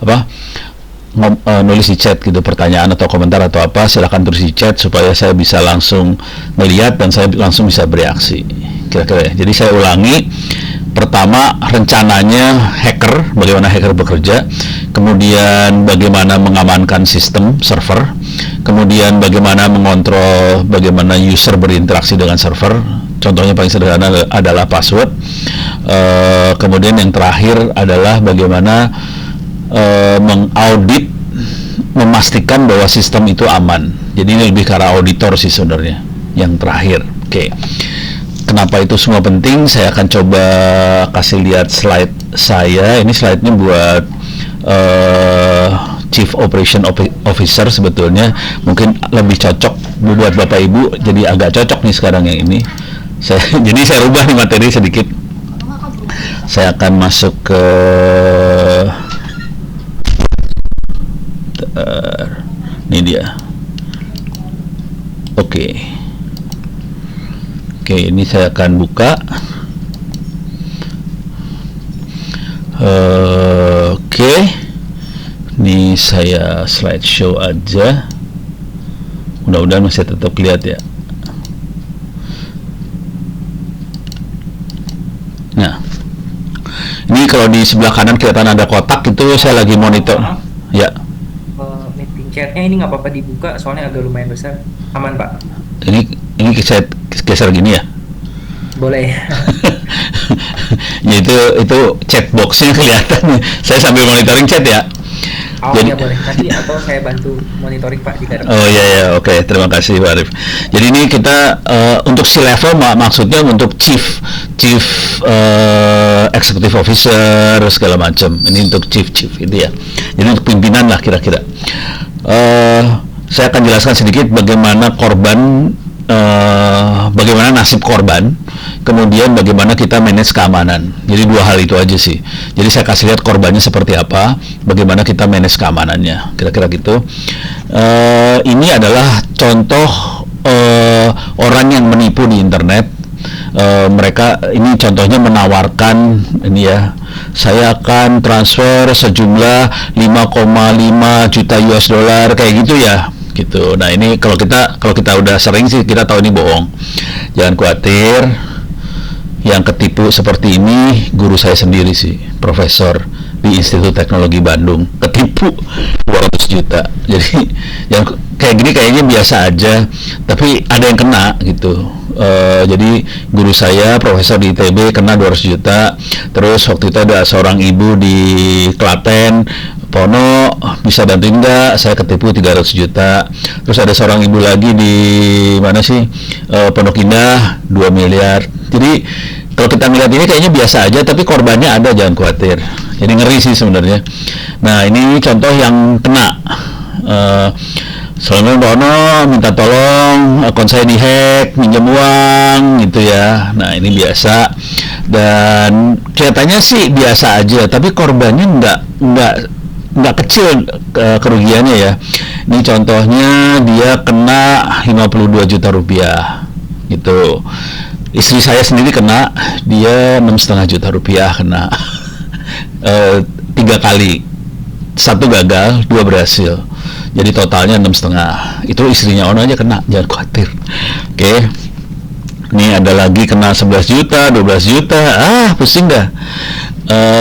apa nulis di chat gitu, pertanyaan atau komentar atau apa, silahkan tulis di chat supaya saya bisa langsung melihat dan saya langsung bisa bereaksi, kira-kira ya. Jadi saya ulangi, pertama rencananya hacker, bagaimana hacker bekerja, kemudian bagaimana mengamankan sistem server, kemudian bagaimana mengontrol bagaimana user berinteraksi dengan server, contohnya paling sederhana adalah password. Kemudian yang terakhir adalah bagaimana mengaudit, memastikan bahwa sistem itu aman. Jadi ini lebih ke arah auditor sih sebenarnya yang terakhir. Oke. Kenapa itu semua penting? Saya akan coba kasih lihat slide saya. Ini slide-nya buat Chief Operation Officer sebetulnya. Mungkin lebih cocok buat Bapak Ibu. Jadi agak cocok nih sekarang yang ini. Jadi saya rubah nih materi sedikit. Saya akan masuk ke ini dia. Oke, ini saya akan buka. Ini saya slideshow aja. Mudah-mudahan masih tetap lihat ya. Nah, ini kalau di sebelah kanan kelihatan ada kotak, itu saya lagi monitor. Ya. Meeting chatnya ini nggak apa-apa dibuka, soalnya agak lumayan besar. Aman Pak? Ini saya geser gini ya. Boleh. Ya itu chat boxnya kelihatan. Saya sambil monitoring chat ya. Oh jadi, ya boleh. Nanti atau saya bantu monitoring Pak jika ada. Oh iya, oke. Terima kasih Pak Arif. Jadi ini kita untuk C-level maksudnya untuk chief executive officer segala macam. Ini untuk chief itu ya. Jadi untuk pimpinan lah kira-kira. Saya akan jelaskan sedikit bagaimana bagaimana nasib korban, kemudian bagaimana kita manage keamanan. Jadi dua hal itu aja sih. Jadi saya kasih lihat korbannya seperti apa, bagaimana kita manage keamanannya, kira-kira gitu. Ini adalah contoh orang yang menipu di internet. Mereka ini contohnya menawarkan ini ya, saya akan transfer sejumlah 5,5 juta US dollar kayak gitu ya. Gitu. Nah ini kalau kita udah sering sih kita tahu ini bohong. Jangan khawatir. Yang ketipu seperti ini guru saya sendiri sih, profesor di Institut Teknologi Bandung, ketipu 200 juta. Jadi yang kayak gini kayaknya biasa aja, tapi ada yang kena gitu. Jadi guru saya profesor di ITB kena 200 juta. Terus waktu itu ada seorang ibu di Klaten, Pono, bisa bantuin nggak? Saya ketipu 300 juta. Terus ada seorang ibu lagi di mana sih? Pondok Indah 2 miliar. Jadi kalau kita melihat ini kayaknya biasa aja, tapi korbannya ada, jangan khawatir. Jadi ngeri sih sebenarnya. Nah ini contoh yang kena. Soalnya Bono minta tolong akun saya dihack, minjem uang gitu ya. Nah ini biasa dan kelihatannya sih biasa aja, tapi korbannya nggak kecil kerugiannya ya. Ini contohnya dia kena 52 juta rupiah gitu. Istri saya sendiri kena, dia 6,5 juta rupiah kena. 3 kali, 1 gagal, 2 berhasil. Jadi totalnya 6,5. Itu istrinya Ono aja kena, jangan khawatir. Oke. Ini ada lagi kena 11 juta, 12 juta. Pusing dah.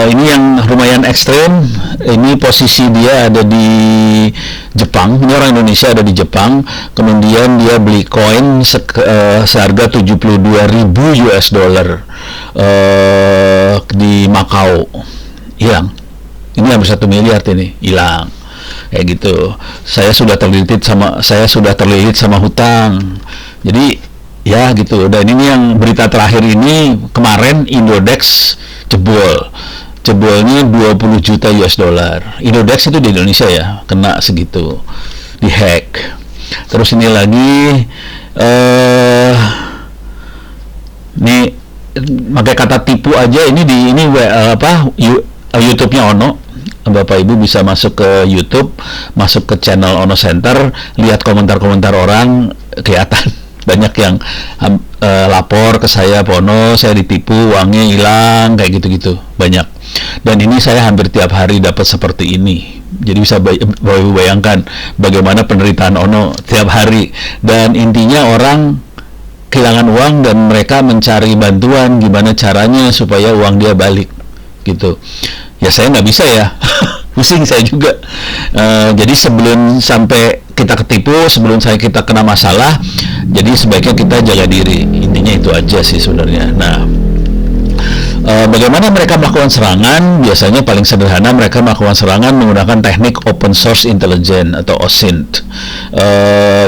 Ini yang lumayan ekstrem. Ini posisi dia ada di Jepang. Ini orang Indonesia ada di Jepang. Kemudian dia beli koin seharga 72.000 US dollar di Makau. Hilang. Ini hampir 1 miliar ini hilang. Kayak gitu. Saya sudah terlilit sama hutang. Jadi ya gitu. Dan ini yang berita terakhir ini kemarin Indodex jebolnya 20 juta US dollar. Indodex itu di Indonesia ya, kena segitu, dihack. Terus ini lagi ini pakai kata tipu aja, ini YouTube-nya Ono. Bapak Ibu bisa masuk ke YouTube, masuk ke channel Ono Center, lihat komentar-komentar orang, kelihatan banyak yang lapor ke saya, Pono, saya ditipu, uangnya hilang, kayak gitu-gitu, banyak. Dan ini saya hampir tiap hari dapat seperti ini. Jadi bisa bayangkan bagaimana penderitaan Ono tiap hari. Dan intinya orang kehilangan uang dan mereka mencari bantuan gimana caranya supaya uang dia balik gitu. Ya saya nggak bisa ya. Pusing saya juga. Jadi sebelum sampai kita ketipu, sebelum kita kena masalah, jadi sebaiknya kita jaga diri. Intinya itu aja sih sebenarnya. Nah, bagaimana mereka melakukan serangan? Biasanya paling sederhana mereka melakukan serangan menggunakan teknik Open Source Intelligence atau OSINT.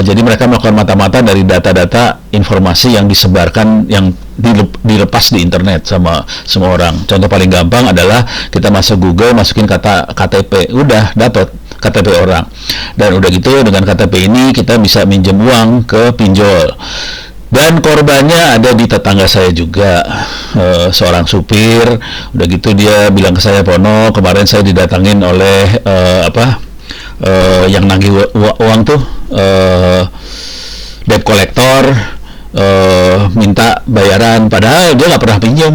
Jadi mereka melakukan mata-mata dari data-data informasi yang disebarkan, yang dilepas di internet sama semua orang. Contoh paling gampang adalah kita masuk Google, masukin kata KTP, udah dapat KTP orang. Dan udah gitu dengan KTP ini kita bisa minjem uang ke pinjol. Dan korbannya ada di tetangga saya juga, seorang supir. Udah gitu dia bilang ke saya, Pono, kemarin saya didatangin oleh yang nagih uang tuh, debt collector, minta bayaran padahal dia nggak pernah pinjam.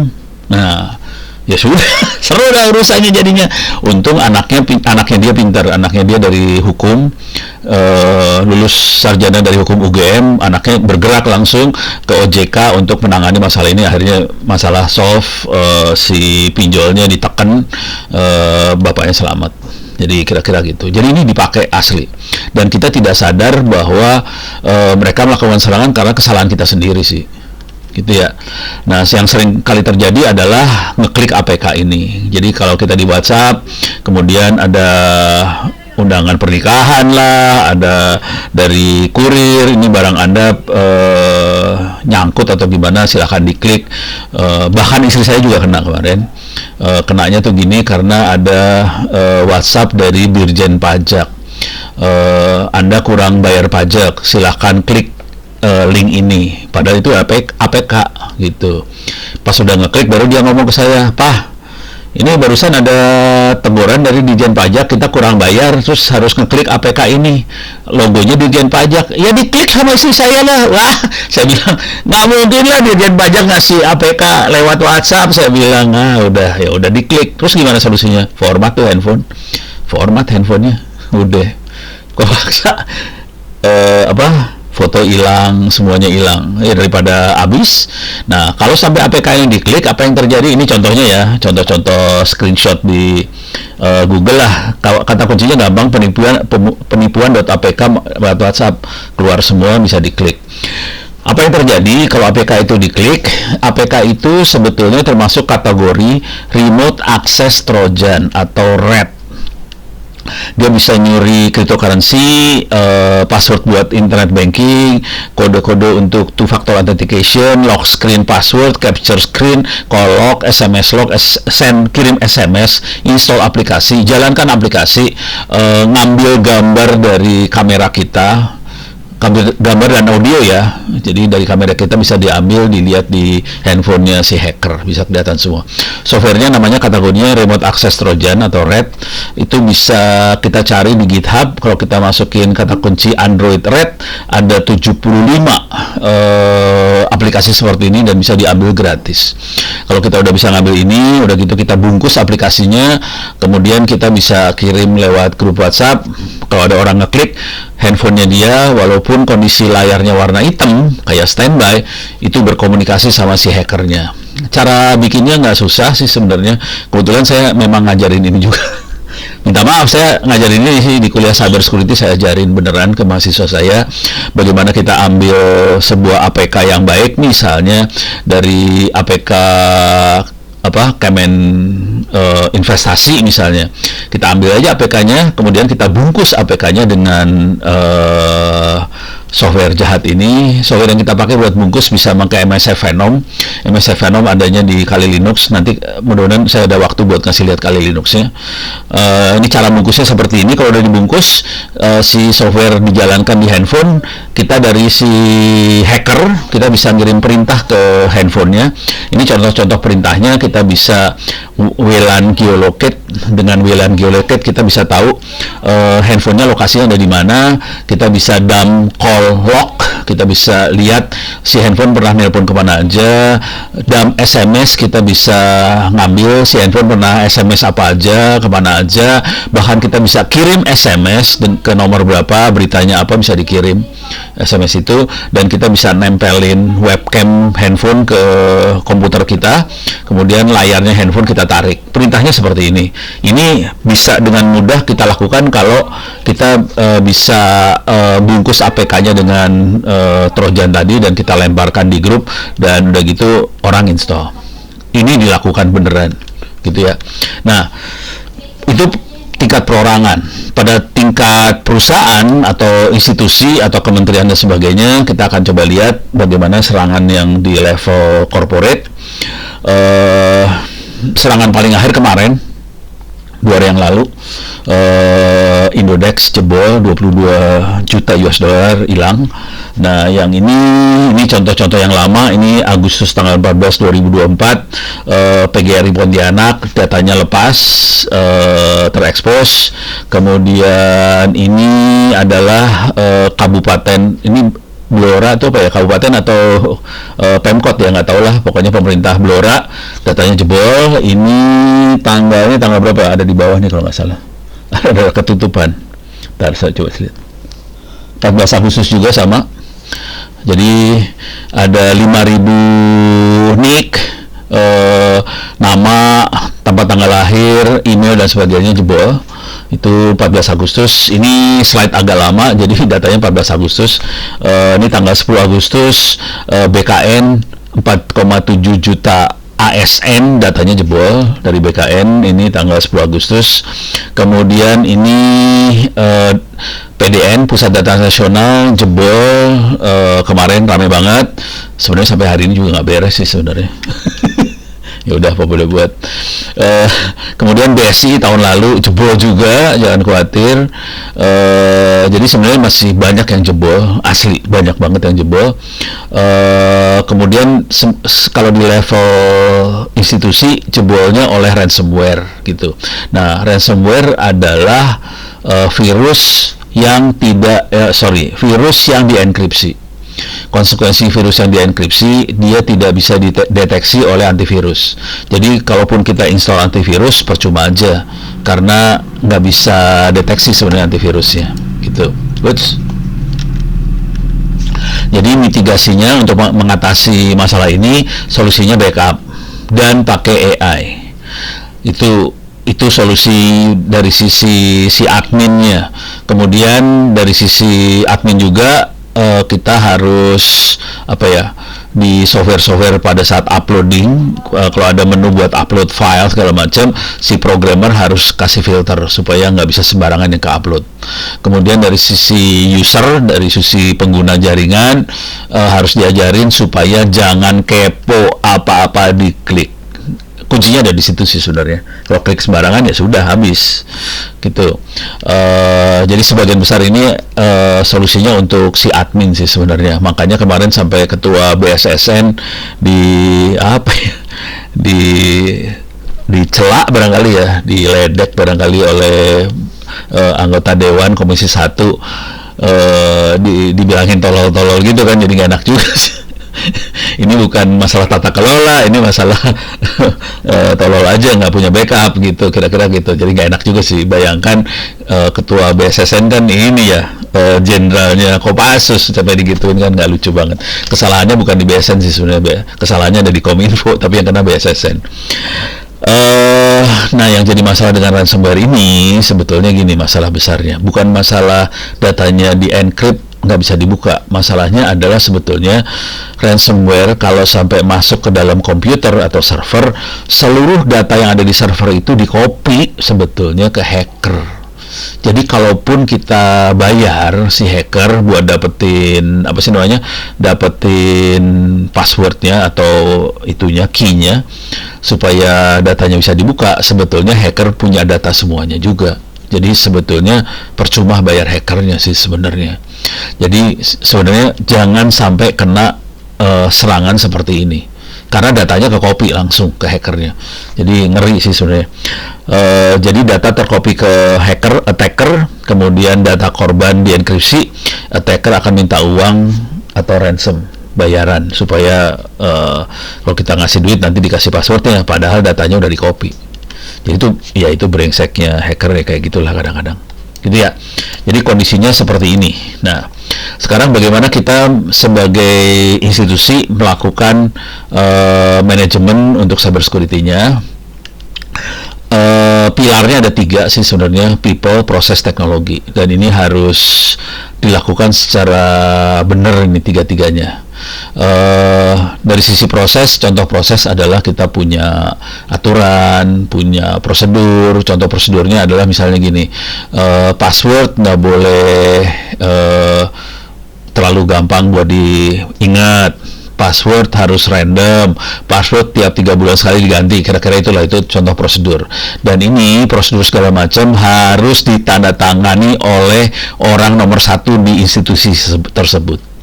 Nah, ya sudah, seru dah urusannya jadinya. Untung anaknya dia pintar, anaknya dia dari hukum, lulus sarjana dari hukum UGM, anaknya bergerak langsung ke OJK untuk menangani masalah ini. Akhirnya masalah solve, si pinjolnya ditekan, bapaknya selamat. Jadi kira-kira gitu. Jadi ini dipakai asli. Dan kita tidak sadar bahwa mereka melakukan serangan karena kesalahan kita sendiri sih. Gitu ya. Nah, yang sering kali terjadi adalah ngeklik APK ini. Jadi kalau kita di WhatsApp, kemudian ada undangan pernikahan lah, ada dari kurir, ini barang Anda nyangkut atau gimana, silahkan diklik. Bahkan istri saya juga kena kemarin. Kenanya tuh gini karena ada WhatsApp dari Dirjen Pajak. Anda kurang bayar pajak, silahkan klik link ini. Padahal itu APK gitu. Pas udah ngeklik baru dia ngomong ke saya, Pak, ini barusan ada teguran dari Dirjen Pajak, kita kurang bayar, terus harus ngeklik APK ini, logonya Dirjen Pajak. Ya diklik sama istri saya lah. Wah, saya bilang nggak mungkin lah Dirjen Pajak ngasih APK lewat WhatsApp. Saya bilang, ya udah diklik. Terus gimana solusinya? Format tuh handphone, format handphonenya, udah. Kok paksa foto hilang, semuanya hilang, ya daripada habis. Nah, kalau sampai APK yang diklik, apa yang terjadi? Ini contohnya ya, contoh-contoh screenshot di Google lah. Kata kuncinya gampang, penipuan.apk WhatsApp, keluar semua, bisa diklik. Apa yang terjadi kalau APK itu diklik? APK itu sebetulnya termasuk kategori Remote Access Trojan atau RAT. Dia bisa nyuri cryptocurrency, password buat internet banking, kode-kode untuk two-factor authentication, lock screen password, capture screen, call log, SMS log, kirim SMS, install aplikasi, jalankan aplikasi, ngambil gambar dari kamera kita, gambar dan audio ya. Jadi dari kamera kita bisa diambil, dilihat di handphonenya si hacker, bisa kelihatan semua. Softwarenya namanya kategorinya Remote Access Trojan atau RAT. Itu bisa kita cari di GitHub. Kalau kita masukin kata kunci Android RAT, ada 75 aplikasi seperti ini dan bisa diambil gratis. Kalau kita udah bisa ngambil ini, udah gitu kita bungkus aplikasinya, kemudian kita bisa kirim lewat grup WhatsApp. Kalau ada orang ngeklik, handphonenya dia walaupun kondisi layarnya warna hitam kayak standby, itu berkomunikasi sama si hackernya. Cara bikinnya nggak susah sih sebenarnya. Kebetulan saya memang ngajarin ini juga. Minta maaf, saya ngajarin ini sih di kuliah cyber security, saya ajarin beneran ke mahasiswa saya bagaimana kita ambil sebuah APK yang baik, misalnya dari APK Kemen investasi misalnya, kita ambil aja APK-nya, kemudian kita bungkus APK-nya dengan software jahat ini. Software yang kita pakai buat bungkus bisa pakai MSF Venom. MSF Venom adanya di Kali Linux. Nanti mudah-mudahan saya ada waktu buat ngasih lihat Kali Linuxnya. Ini cara bungkusnya seperti ini. Kalau udah dibungkus, si software dijalankan di handphone, kita dari si hacker kita bisa ngirim perintah ke handphonenya. Ini contoh-contoh perintahnya. Kita bisa WLAN geolocate. Dengan WLAN geolocate kita bisa tahu handphonenya lokasinya ada di mana. Kita bisa dump call lock, kita bisa lihat si handphone pernah nelpon kemana aja. Dalam SMS kita bisa ngambil si handphone pernah SMS apa aja, kemana aja. Bahkan kita bisa kirim SMS ke nomor berapa, beritanya apa bisa dikirim SMS itu, dan kita bisa nempelin webcam handphone ke komputer kita, kemudian layarnya handphone kita tarik. Perintahnya seperti ini. Ini bisa dengan mudah kita lakukan kalau kita bisa bungkus APK-nya dengan Trojan tadi dan kita lemparkan di grup, dan udah gitu orang install. Ini dilakukan beneran gitu ya. Nah, itu tingkat perorangan. Pada tingkat perusahaan atau institusi atau kementerian dan sebagainya, kita akan coba lihat bagaimana serangan yang di level corporate. Serangan paling akhir kemarin 2 hari yang lalu, Indodex jebol 22 juta US dollar hilang. Nah, yang ini contoh-contoh yang lama. Ini Agustus tanggal 14 2024, PGRI Pontianak datanya lepas, terekspos. Kemudian ini adalah kabupaten, ini Blora itu apa ya, kabupaten atau Pemkot ya, nggak tahu lah, pokoknya pemerintah Blora datanya jebol. Ini tanggal berapa, ada di bawah nih kalau nggak salah, ada ketutupan. Ntar saya coba lihat, 14 Agustus juga sama. Jadi ada 5.000 nick, nama, tempat tanggal lahir, email dan sebagainya jebol. Itu 14 Agustus. Ini slide agak lama, jadi datanya 14 Agustus. Ini tanggal 10 Agustus, BKN 4,7 juta ASN datanya jebol dari BKN. Ini tanggal 10 Agustus. Kemudian ini PDN, Pusat Data Nasional, jebol kemarin, rame banget. Sebenarnya sampai hari ini juga nggak beres sih sebenarnya. Ya udah, apa boleh buat. Kemudian BSI tahun lalu jebol juga, jangan khawatir. Jadi sebenarnya masih banyak yang jebol, asli banyak banget yang jebol. Kemudian kalau di level institusi, jebolnya oleh ransomware gitu. Nah, ransomware adalah virus yang virus yang dienkripsi. Konsekuensi virus yang dienkripsi, dia tidak bisa dideteksi oleh antivirus. Jadi kalaupun kita install antivirus, percuma aja, karena nggak bisa deteksi sebenarnya antivirusnya gitu. Jadi mitigasinya untuk mengatasi masalah ini, solusinya backup dan pakai AI. Itu solusi dari sisi si adminnya. Kemudian dari sisi admin juga, kita harus di software pada saat uploading, kalau ada menu buat upload file segala macam, si programmer harus kasih filter supaya nggak bisa sembarangan yang ke-upload. Kemudian dari sisi user, dari sisi pengguna jaringan, harus diajarin supaya jangan kepo apa-apa diklik. Kuncinya ada di situ sih sebenarnya. Kalau klik sembarangan ya sudah habis gitu. Jadi sebagian besar ini solusinya untuk si admin sih sebenarnya. Makanya kemarin sampai ketua BSSN dicela barangkali ya, diledek barangkali oleh anggota Dewan Komisi 1, dibilangin tolol-tolol gitu kan, jadi nggak enak juga sih. Ini bukan masalah tata kelola, ini masalah tolol aja, nggak punya backup gitu, kira-kira gitu. Jadi nggak enak juga sih. Bayangkan ketua BSSN kan ini ya, jenderalnya Kopassus sampai digituin kan, nggak lucu banget. Kesalahannya bukan di BSN sih sebenarnya, kesalahannya ada di Kominfo, tapi yang kena BSSN. Nah, yang jadi masalah dengan ransomware ini sebetulnya gini, masalah besarnya bukan masalah datanya di encrypt nggak bisa dibuka. Masalahnya adalah sebetulnya ransomware kalau sampai masuk ke dalam komputer atau server, seluruh data yang ada di server itu di-copy sebetulnya ke hacker. Jadi kalaupun kita bayar si hacker buat dapetin passwordnya atau itunya, key-nya, supaya datanya bisa dibuka, sebetulnya hacker punya data semuanya juga. Jadi sebetulnya percuma bayar hackernya sih sebenarnya. Jadi sebenarnya jangan sampai kena serangan seperti ini. karena datanya ke copy langsung ke hackernya. Jadi ngeri sih sebenarnya. Jadi data tercopy ke attacker, kemudian data korban dienkripsi, attacker akan minta uang atau ransom, bayaran, supaya kalau kita ngasih duit nanti dikasih passwordnya, padahal datanya udah di copy. Jadi itu brengseknya hacker ya, kayak gitulah kadang-kadang gitu ya. Jadi kondisinya seperti ini. Nah, sekarang bagaimana kita sebagai institusi melakukan manajemen untuk cyber security-nya? Pilarnya ada 3 sih sebenarnya, people, proses, teknologi, dan ini harus dilakukan secara benar ini 3-tiganya. Dari sisi proses, contoh proses adalah kita punya aturan, punya prosedur. Contoh prosedurnya adalah misalnya gini, password nggak boleh terlalu gampang buat diingat, password harus random, password tiap 3 bulan sekali diganti, kira-kira itu contoh prosedur. Dan ini prosedur segala macam harus ditandatangani oleh orang nomor 1 di institusi tersebut.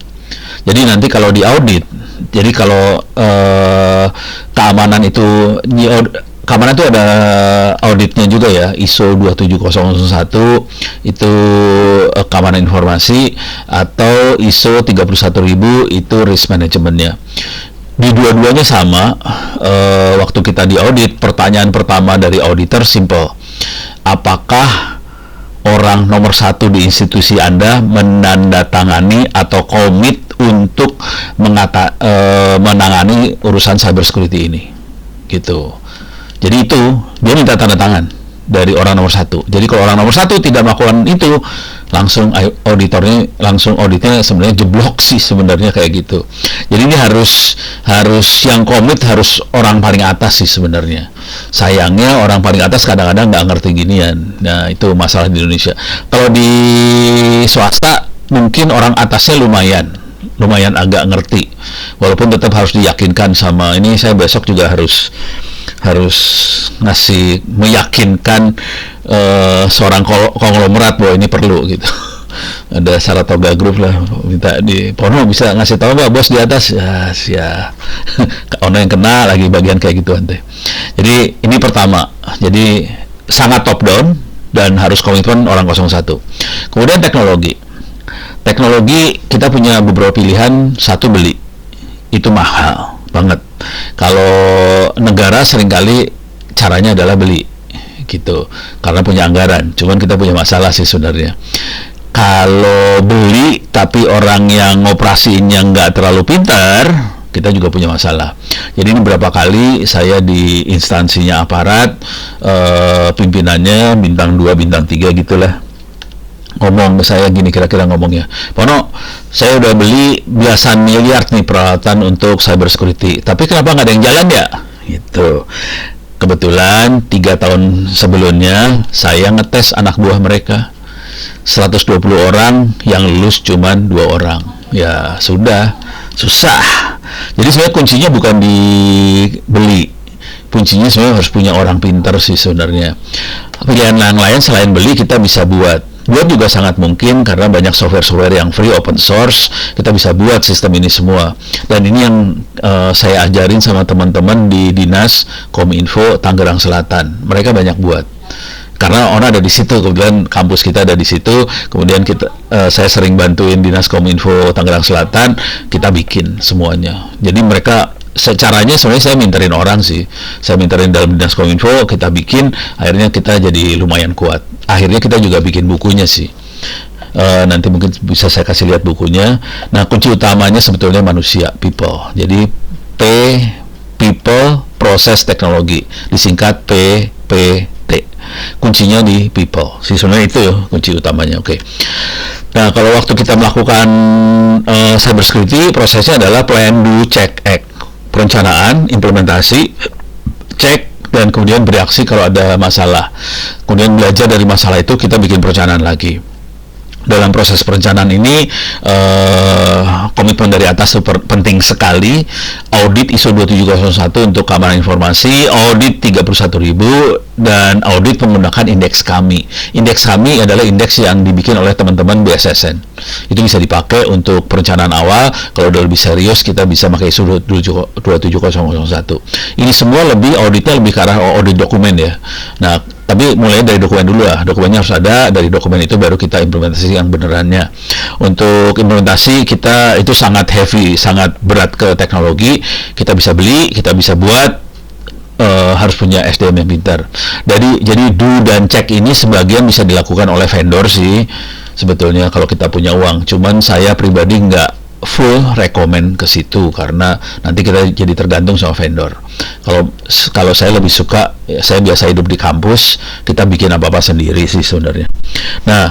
Jadi nanti kalau diaudit, jadi kalau keamanan itu ada auditnya juga ya, ISO 27001 itu keamanan informasi, atau ISO 31000 itu risk manajemennya. Di dua-duanya sama. Waktu kita diaudit, pertanyaan pertama dari auditor simple, apakah orang nomor 1 di institusi Anda menandatangani atau komit untuk menangani urusan cyber security ini, gitu. Jadi itu dia minta tanda tangan dari orang nomor 1. Jadi kalau orang nomor 1 tidak melakukan itu, langsung auditnya sebenarnya jeblok sih sebenarnya, kayak gitu. Jadi ini harus yang komit harus orang paling atas sih sebenarnya. Sayangnya orang paling atas kadang-kadang nggak ngerti ginian. Nah, itu masalah di Indonesia. Kalau di swasta mungkin orang atasnya lumayan agak ngerti, walaupun tetap harus diyakinkan sama ini. Saya besok juga harus meyakinkan seorang konglomerat bahwa ini perlu gitu. Ada Saratoga Group lah, minta di Pono bisa ngasih tahu nggak bos di atas, ya ono yang kena lagi bagian kayak gitu ante. Jadi ini pertama, jadi sangat top down dan harus komitmen orang 01. Kemudian teknologi kita punya beberapa pilihan. Satu, beli, itu mahal banget. Kalau negara seringkali caranya adalah beli gitu, karena punya anggaran. Cuman kita punya masalah sih sebenarnya. Kalau beli tapi orang yang ngoperasiinnya nggak terlalu pintar, kita juga punya masalah. Jadi ini berapa kali saya di instansinya aparat, pimpinannya bintang 2, bintang 3 gitulah, ngomong ke saya gini, kira-kira ngomongnya, Pono, saya udah beli belasan miliar nih peralatan untuk cyber security, tapi kenapa nggak ada yang jalan ya? Gitu. Kebetulan 3 tahun sebelumnya saya ngetes anak buah mereka, 120 orang yang lulus cuman 2 orang. Ya sudah, susah. Jadi sebenarnya kuncinya bukan dibeli, kuncinya sebenarnya harus punya orang pintar sih sebenarnya. Pilihan yang lain selain beli kita bisa buat juga sangat mungkin, karena banyak software yang free, open source, kita bisa buat sistem ini semua. Dan ini yang saya ajarin sama teman-teman di Dinas Kominfo Tangerang Selatan. Mereka banyak buat, karena orang ada di situ, kebetulan kampus kita ada di situ. Kemudian saya sering bantuin Dinas Kominfo Tangerang Selatan, kita bikin semuanya. Jadi mereka secaranya sebenarnya saya minterin orang sih, saya minterin dalam Dinas Kominfo, kita bikin, akhirnya kita jadi lumayan kuat. Akhirnya kita juga bikin bukunya sih. Nanti mungkin bisa saya kasih lihat bukunya. Nah, kunci utamanya sebetulnya manusia, people. Jadi people, proses, teknologi, disingkat PPT. Kuncinya di people. Sih sebenarnya itu kunci utamanya. Oke. Nah, kalau waktu kita melakukan cyber security, prosesnya adalah plan, do, check, act. Perencanaan, implementasi, cek, dan kemudian bereaksi kalau ada masalah. Kemudian belajar dari masalah itu, kita bikin perencanaan lagi. dalam proses perencanaan ini komitmen dari atas super penting sekali. Audit ISO 27001 untuk keamanan informasi, audit 31.000, dan audit menggunakan indeks kami. Indeks kami adalah indeks yang dibikin oleh teman-teman BSSN. Itu bisa dipakai untuk perencanaan awal. Kalau udah lebih serius, kita bisa pakai ISO 27001. Ini semua auditnya lebih ke arah audit dokumen ya. Nah, tapi mulai dari dokumen dulu lah. Dokumennya harus ada, dari dokumen itu baru kita implementasi yang benerannya. Untuk implementasi kita itu sangat heavy, sangat berat ke teknologi. Kita bisa beli, kita bisa buat, harus punya SDM yang pintar. Jadi do dan cek ini sebagian bisa dilakukan oleh vendor sih sebetulnya kalau kita punya uang. Cuman saya pribadi nggak full rekomend ke situ karena nanti kita jadi tergantung sama vendor. Kalau saya lebih suka, saya biasa hidup di kampus, kita bikin apa-apa sendiri sih sebenarnya. Nah,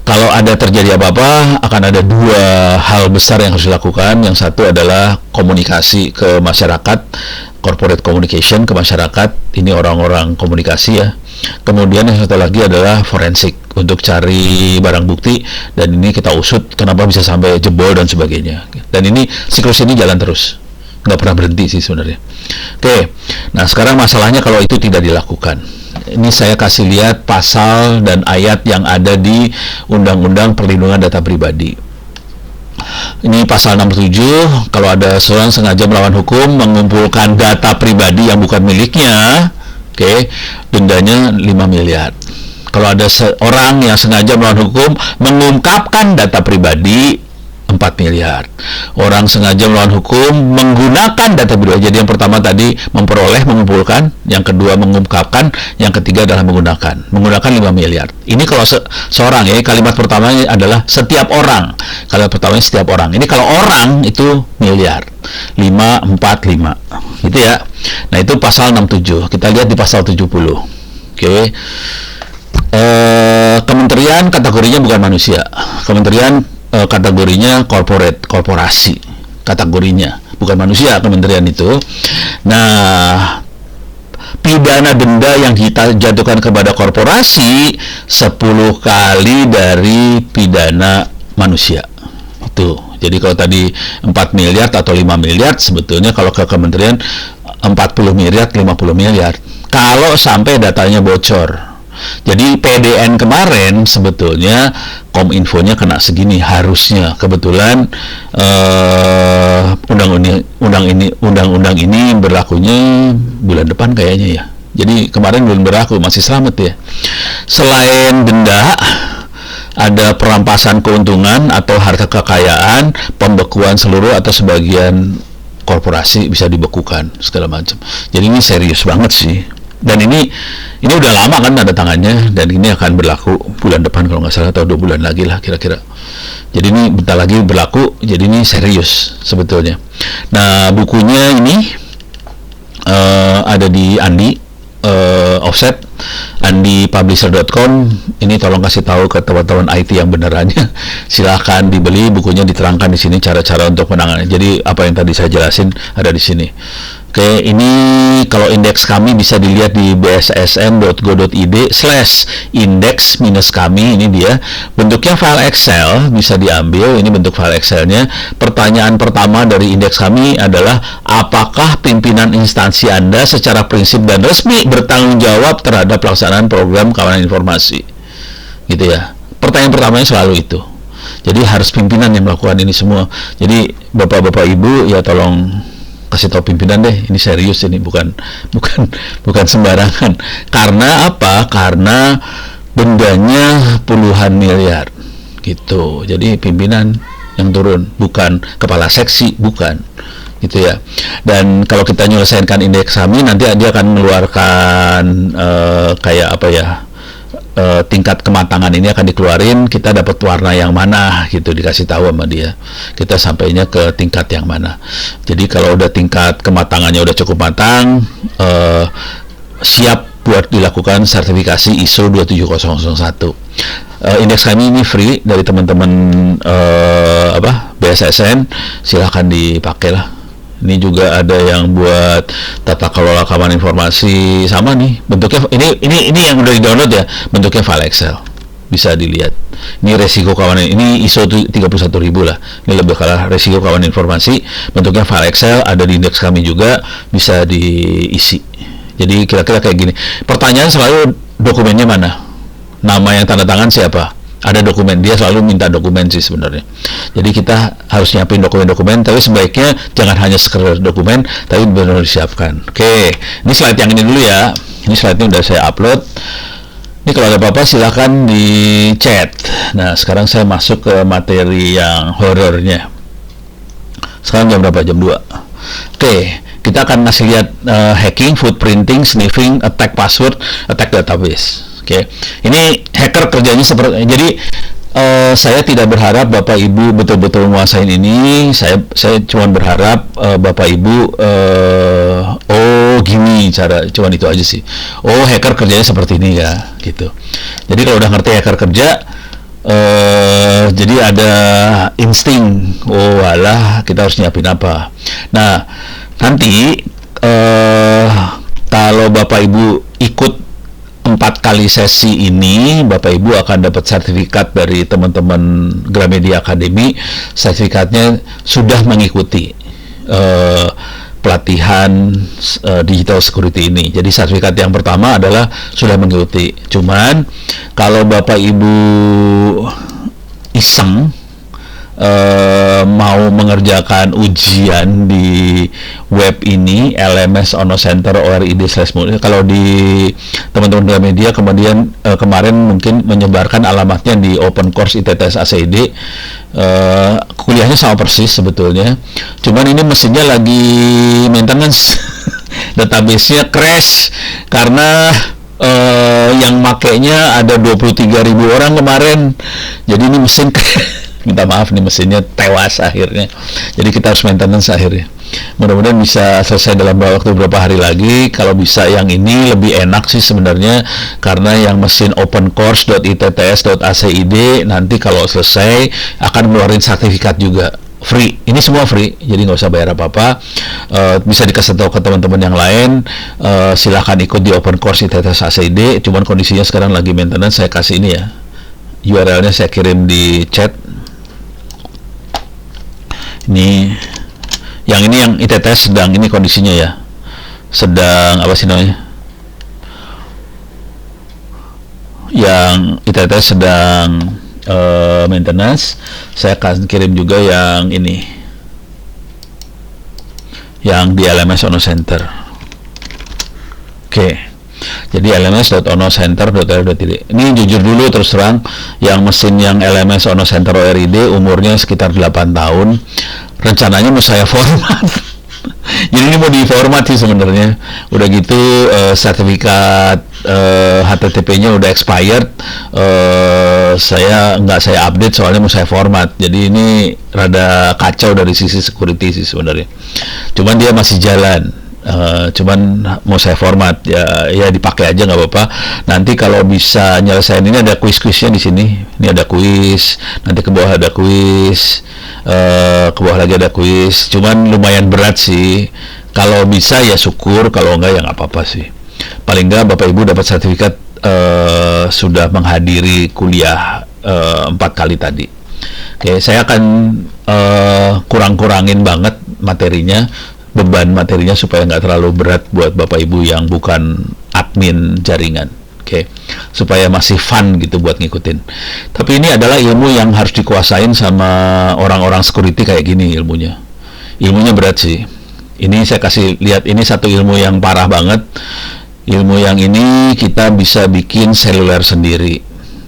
kalau ada terjadi apa-apa, akan ada dua hal besar yang harus dilakukan. Yang satu adalah komunikasi ke masyarakat, corporate communication ke masyarakat, ini orang-orang komunikasi ya. Kemudian yang satu lagi adalah forensik untuk cari barang bukti, dan ini kita usut kenapa bisa sampai jebol dan sebagainya. Dan ini siklus ini jalan terus, nggak pernah berhenti sih sebenarnya. Oke, nah sekarang masalahnya kalau itu tidak dilakukan. Ini saya kasih lihat pasal dan ayat yang ada di Undang-Undang Perlindungan Data Pribadi. Ini pasal 67, kalau ada seorang sengaja melawan hukum mengumpulkan data pribadi yang bukan miliknya, dendanya 5 miliar. Kalau ada seorang yang sengaja melawan hukum mengungkapkan data pribadi, 4 miliar. Orang sengaja melawan hukum menggunakan data pribadi. Jadi yang pertama tadi memperoleh, mengumpulkan, yang kedua mengungkapkan, yang ketiga adalah menggunakan 5 miliar. Ini kalau seorang ya, kalimat pertamanya adalah setiap orang. Kalimat pertamanya setiap orang. Ini kalau orang itu miliar. 5, 4, 5. Gitu ya. Nah, itu pasal 67. Kita lihat di pasal 70. Kementerian kategorinya bukan manusia. Kementerian kategorinya korporasi. Kategorinya bukan manusia kementerian itu. Nah, pidana denda yang dijatuhkan kepada korporasi 10 kali dari pidana manusia. Itu. Jadi kalau tadi 4 miliar atau 5 miliar, sebetulnya kalau ke kementerian 40 miliar, 50 miliar. Kalau sampai datanya bocor. Jadi PDN kemarin sebetulnya Kominfonya kena segini harusnya. Kebetulan undang-undang ini berlakunya bulan depan kayaknya ya. Jadi kemarin belum berlaku, masih selamat ya. Selain denda, ada perampasan keuntungan atau harta kekayaan, pembekuan seluruh atau sebagian korporasi bisa dibekukan segala macam. Jadi ini serius banget sih. Dan ini udah lama kan tanda tangannya, dan ini akan berlaku bulan depan kalau nggak salah, atau 2 bulan lagi lah kira-kira. Jadi ini bentar lagi berlaku, jadi ini serius sebetulnya. Nah, bukunya ini ada di Andi Offset, andipublisher.com. Ini tolong kasih tahu ke teman-teman IT yang benerannya. Silahkan dibeli, bukunya diterangkan di sini cara-cara untuk menangani. Jadi apa yang tadi saya jelasin ada di sini. Ini kalau indeks kami bisa dilihat di bssn.go.id/indeks-kami. Ini dia bentuknya file Excel, bisa diambil. Ini bentuk file Excelnya. Pertanyaan pertama dari indeks kami adalah, apakah pimpinan instansi Anda secara prinsip dan resmi bertanggung jawab terhadap pelaksanaan program keamanan informasi? Gitu ya. Pertanyaan pertamanya selalu itu. Jadi harus pimpinan yang melakukan ini semua. Jadi bapak-bapak ibu ya tolong kasih tahu pimpinan deh, ini serius, ini bukan sembarangan. Karena apa? Karena dendanya puluhan miliar gitu. Jadi pimpinan yang turun, bukan kepala seksi, bukan gitu ya. Dan kalau kita menyelesaikan indeks kami, nanti dia akan mengeluarkan kayak apa ya, tingkat kematangan ini akan dikeluarin, kita dapat warna yang mana gitu, dikasih tahu sama dia, kita sampainya ke tingkat yang mana. Jadi kalau udah tingkat kematangannya udah cukup matang, siap buat dilakukan sertifikasi ISO 27001. Indeks kami ini free dari teman-teman BSSN, silahkan dipakai lah. Ini juga ada yang buat tata kelola keamanan informasi, sama nih bentuknya. Ini yang udah di download ya, bentuknya file Excel bisa dilihat. Ini resiko kawanan, ini ISO 31.000 lah. Ini lebih kalah resiko kawanan informasi. Bentuknya file Excel, ada di indeks kami juga, bisa diisi. Jadi kira-kira kayak gini. Pertanyaan selalu dokumennya mana? Nama yang tanda tangan siapa? Ada dokumen, dia selalu minta dokumen sih sebenarnya. Jadi kita harus nyiapin dokumen-dokumen, tapi sebaiknya jangan hanya sekedar dokumen, tapi benar-benar disiapkan. Oke, ini slide yang ini dulu ya. Ini slide-nya udah saya upload. Ini kalau ada apa-apa silahkan di chat. Nah, sekarang saya masuk ke materi yang horornya. Sekarang jam berapa? Jam 2. Oke, kita akan ngasih lihat hacking, footprinting, sniffing, attack password, attack database. Oke, ini hacker kerjanya seperti jadi. Saya tidak berharap Bapak Ibu betul-betul menguasain ini. Saya cuma berharap Bapak Ibu gini cara, cuman itu aja sih. Hacker kerjanya seperti ini ya, gitu. Jadi kalau udah ngerti hacker kerja, jadi ada insting. Alah, kita harus nyiapin apa. Nah, nanti kalau Bapak Ibu ikut 4 kali sesi ini, Bapak Ibu akan dapat sertifikat dari teman-teman Gramedia Academy. Sertifikatnya sudah mengikuti pelatihan digital security ini. Jadi sertifikat yang pertama adalah sudah mengikuti. Cuman kalau Bapak Ibu iseng mau mengerjakan ujian di web ini, LMS Ono Center ORID/, kalau di teman-teman Gramedia kemudian kemarin mungkin menyebarkan alamatnya di Open Course ITTS ACID. Kuliahnya sama persis sebetulnya, cuman ini mesinnya lagi maintenance. Database-nya crash karena yang makainya ada 23.000 orang kemarin. Jadi ini mesin minta maaf nih, mesinnya tewas akhirnya. Jadi kita harus maintenance akhirnya. Mudah-mudahan bisa selesai dalam waktu beberapa hari lagi. Kalau bisa yang ini lebih enak sih sebenarnya, karena yang mesin opencourse.itts.acid nanti kalau selesai akan ngeluarin sertifikat juga free. Ini semua free, jadi nggak usah bayar apa-apa. Bisa dikasih tahu ke teman-teman yang lain. Silahkan ikut di Open Course ITTS ACID. Cuman kondisinya sekarang lagi maintenance. Saya kasih ini ya, URL-nya saya kirim di chat. Ini yang ITTS sedang ini kondisinya ya, sedang apa sih namanya? Yang ITTS sedang maintenance. Saya akan kirim juga yang ini, yang di LMS Ono Center. Oke. Jadi lms.onocenter.org. Ini jujur dulu terus terang, yang mesin yang LMS Ono Center ORID umurnya sekitar 8 tahun. Rencananya mau saya format. Jadi ini mau diformat sih sebenarnya. Udah gitu sertifikat HTTP-nya udah expired. Saya update soalnya mau saya format. Jadi ini rada kacau dari sisi security sih sebenarnya. Cuman dia masih jalan. Cuman mau saya format ya dipakai aja nggak apa-apa. Nanti kalau bisa nyelesain ini, ada kuis-kuisnya di sini. Ini ada kuis, nanti ke bawah ada kuis, ke bawah lagi ada kuis. Cuman lumayan berat sih. Kalau bisa ya syukur, kalau enggak ya nggak apa-apa sih. Paling nggak Bapak Ibu dapat sertifikat sudah menghadiri kuliah 4 kali tadi. Oke, saya akan kurang-kurangin banget materinya, beban materinya supaya nggak terlalu berat buat Bapak Ibu yang bukan admin jaringan. Oke, supaya masih fun gitu buat ngikutin. Tapi ini adalah ilmu yang harus dikuasain sama orang-orang security kayak gini ilmunya. Ilmunya berat sih. Ini saya kasih lihat, ini satu ilmu yang parah banget. Ilmu yang ini kita bisa bikin seluler sendiri.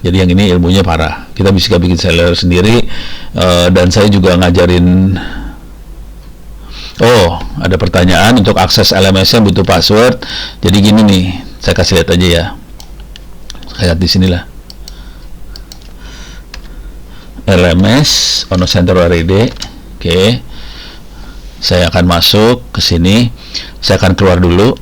Jadi yang ini ilmunya parah. Kita bisa bikin seluler sendiri, dan saya juga ngajarin. Ada pertanyaan, untuk akses LMS-nya butuh password. Jadi gini nih, saya kasih lihat aja ya. Saya lihat di sinilah. LMS Ono Center ORID. Oke. Saya akan masuk ke sini. Saya akan keluar dulu.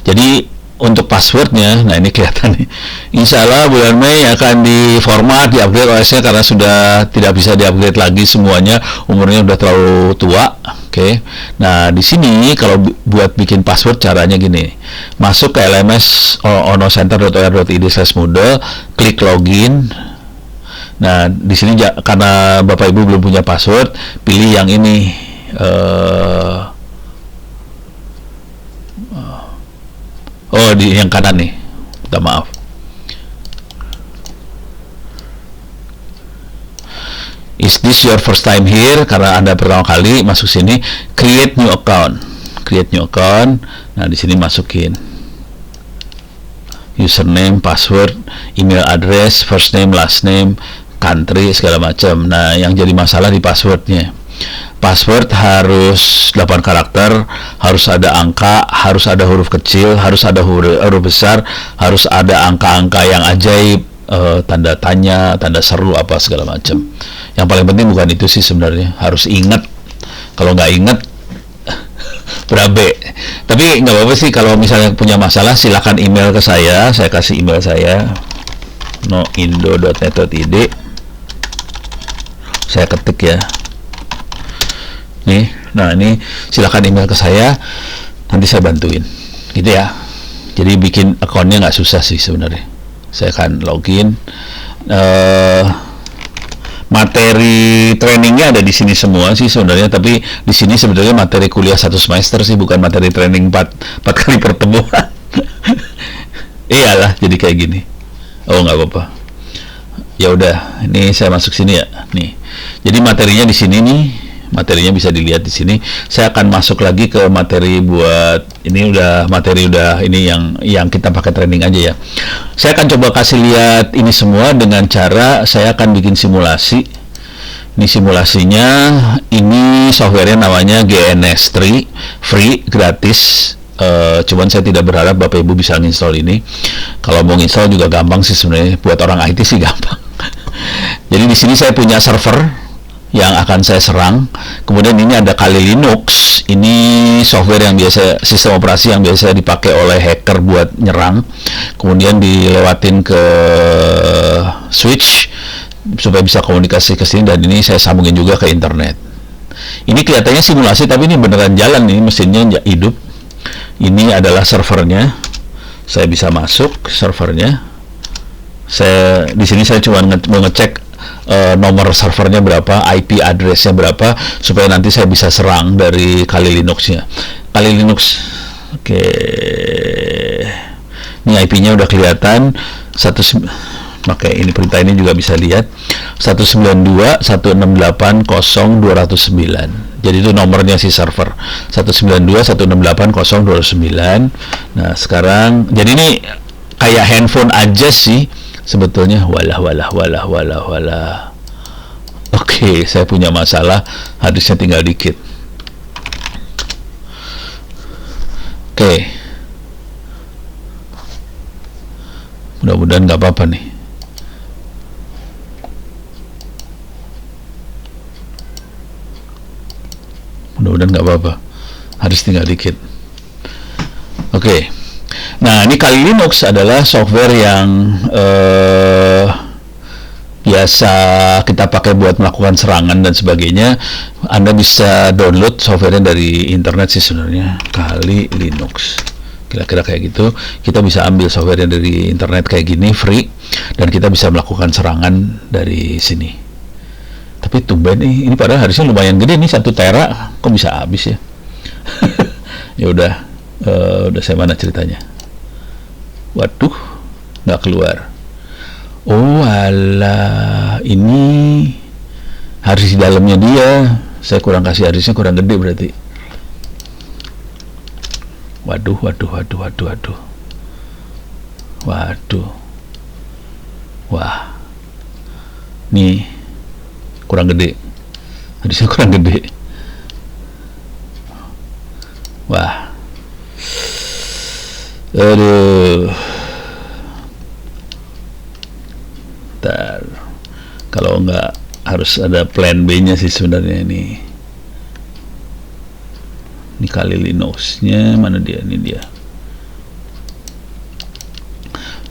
Jadi untuk passwordnya, nah ini kelihatan nih. Insya Allah bulan Mei akan diformat, diupgrade OS-nya karena sudah tidak bisa diupgrade lagi semuanya, umurnya udah terlalu tua. Oke. Nah di sini kalau buat bikin password caranya gini, masuk ke LMS onocenter.or.id/moodle, klik login. Nah di sini karena Bapak Ibu belum punya password, pilih yang ini. Oh, di yang kanan nih. Minta maaf. Is this your first time here? Karena Anda pertama kali masuk sini, create new account. Create new account. Nah, di sini masukin username, password, email address, first name, last name, country, segala macam. Nah, yang jadi masalah di passwordnya. Password harus 8 karakter, harus ada angka, harus ada huruf kecil, harus ada huruf besar, harus ada angka-angka yang ajaib, tanda tanya, tanda seru, apa segala macam. Yang paling penting bukan itu sih sebenarnya, harus ingat. Kalau nggak ingat berabe. Tapi nggak apa-apa sih, kalau misalnya punya masalah silakan email ke saya kasih email saya noindo.net.id, saya ketik ya nih. Nah ini silakan email ke saya, nanti saya bantuin gitu ya. Jadi bikin akunnya nggak susah sih sebenarnya. Saya akan login. Materi trainingnya ada di sini semua sih sebenarnya, tapi di sini sebenarnya materi kuliah 1 semester sih, bukan materi training 4 kali pertemuan. Iyalah jadi kayak gini. Oh nggak apa-apa. Ya udah, ini saya masuk sini ya. Nih. Jadi materinya di sini nih. Materinya bisa dilihat di sini. Saya akan masuk lagi ke materi buat ini, udah materi udah ini yang kita pakai training aja ya. Saya akan coba kasih lihat ini semua dengan cara saya akan bikin simulasi. Ini simulasinya, ini softwarenya namanya GNS3, free, gratis. Cuman saya tidak berharap Bapak Ibu bisa install ini. Kalau mau install juga gampang sih sebenarnya, buat orang IT sih gampang. Jadi di sini saya punya server yang akan saya serang. Kemudian ini ada Kali Linux, ini software yang biasa, sistem operasi yang biasa dipakai oleh hacker buat nyerang. Kemudian dilewatin ke switch supaya bisa komunikasi ke sini, dan ini saya sambungin juga ke internet. Ini kelihatannya simulasi, tapi ini beneran jalan nih, mesinnya hidup. Ini adalah servernya. Saya bisa masuk ke servernya. Di sini saya cuma mau ngecek nomor servernya berapa, IP addressnya berapa, supaya nanti saya bisa serang dari Kali Linuxnya. Kali Linux, oke. Ini IP-nya udah kelihatan. Pakai ini perintah ini juga bisa lihat 192.168.0.209. Jadi itu nomornya si server 192.168.0.209. Nah sekarang jadi ini kayak handphone aja sih sebetulnya. Walah. Oke, saya punya masalah, hadisnya tinggal dikit. Oke, mudah-mudahan nggak apa-apa nih. Mudah-mudahan nggak apa-apa, hadis tinggal dikit. Oke. Nah, ini Kali Linux adalah software yang biasa kita pakai buat melakukan serangan dan sebagainya. Anda bisa download softwarenya dari internet sih sebenarnya. Kali Linux, kira-kira kayak gitu. Kita bisa ambil softwarenya dari internet kayak gini, free, dan kita bisa melakukan serangan dari sini. Tapi tumben nih, ini padahal harusnya lumayan gede nih, 1 tera, kok bisa habis ya? Ya udah saya mana ceritanya? Waduh, nggak keluar. Oh alah, ini harus di dalamnya dia. Saya kurang kasih harusnya, kurang gede berarti. Waduh. Wah, nih kurang gede. Harusnya kurang gede. Wah. Aduh. Bentar. Kalau nggak harus ada plan B-nya sih sebenarnya ini. Ini Kali Linux-nya mana dia? Ini dia.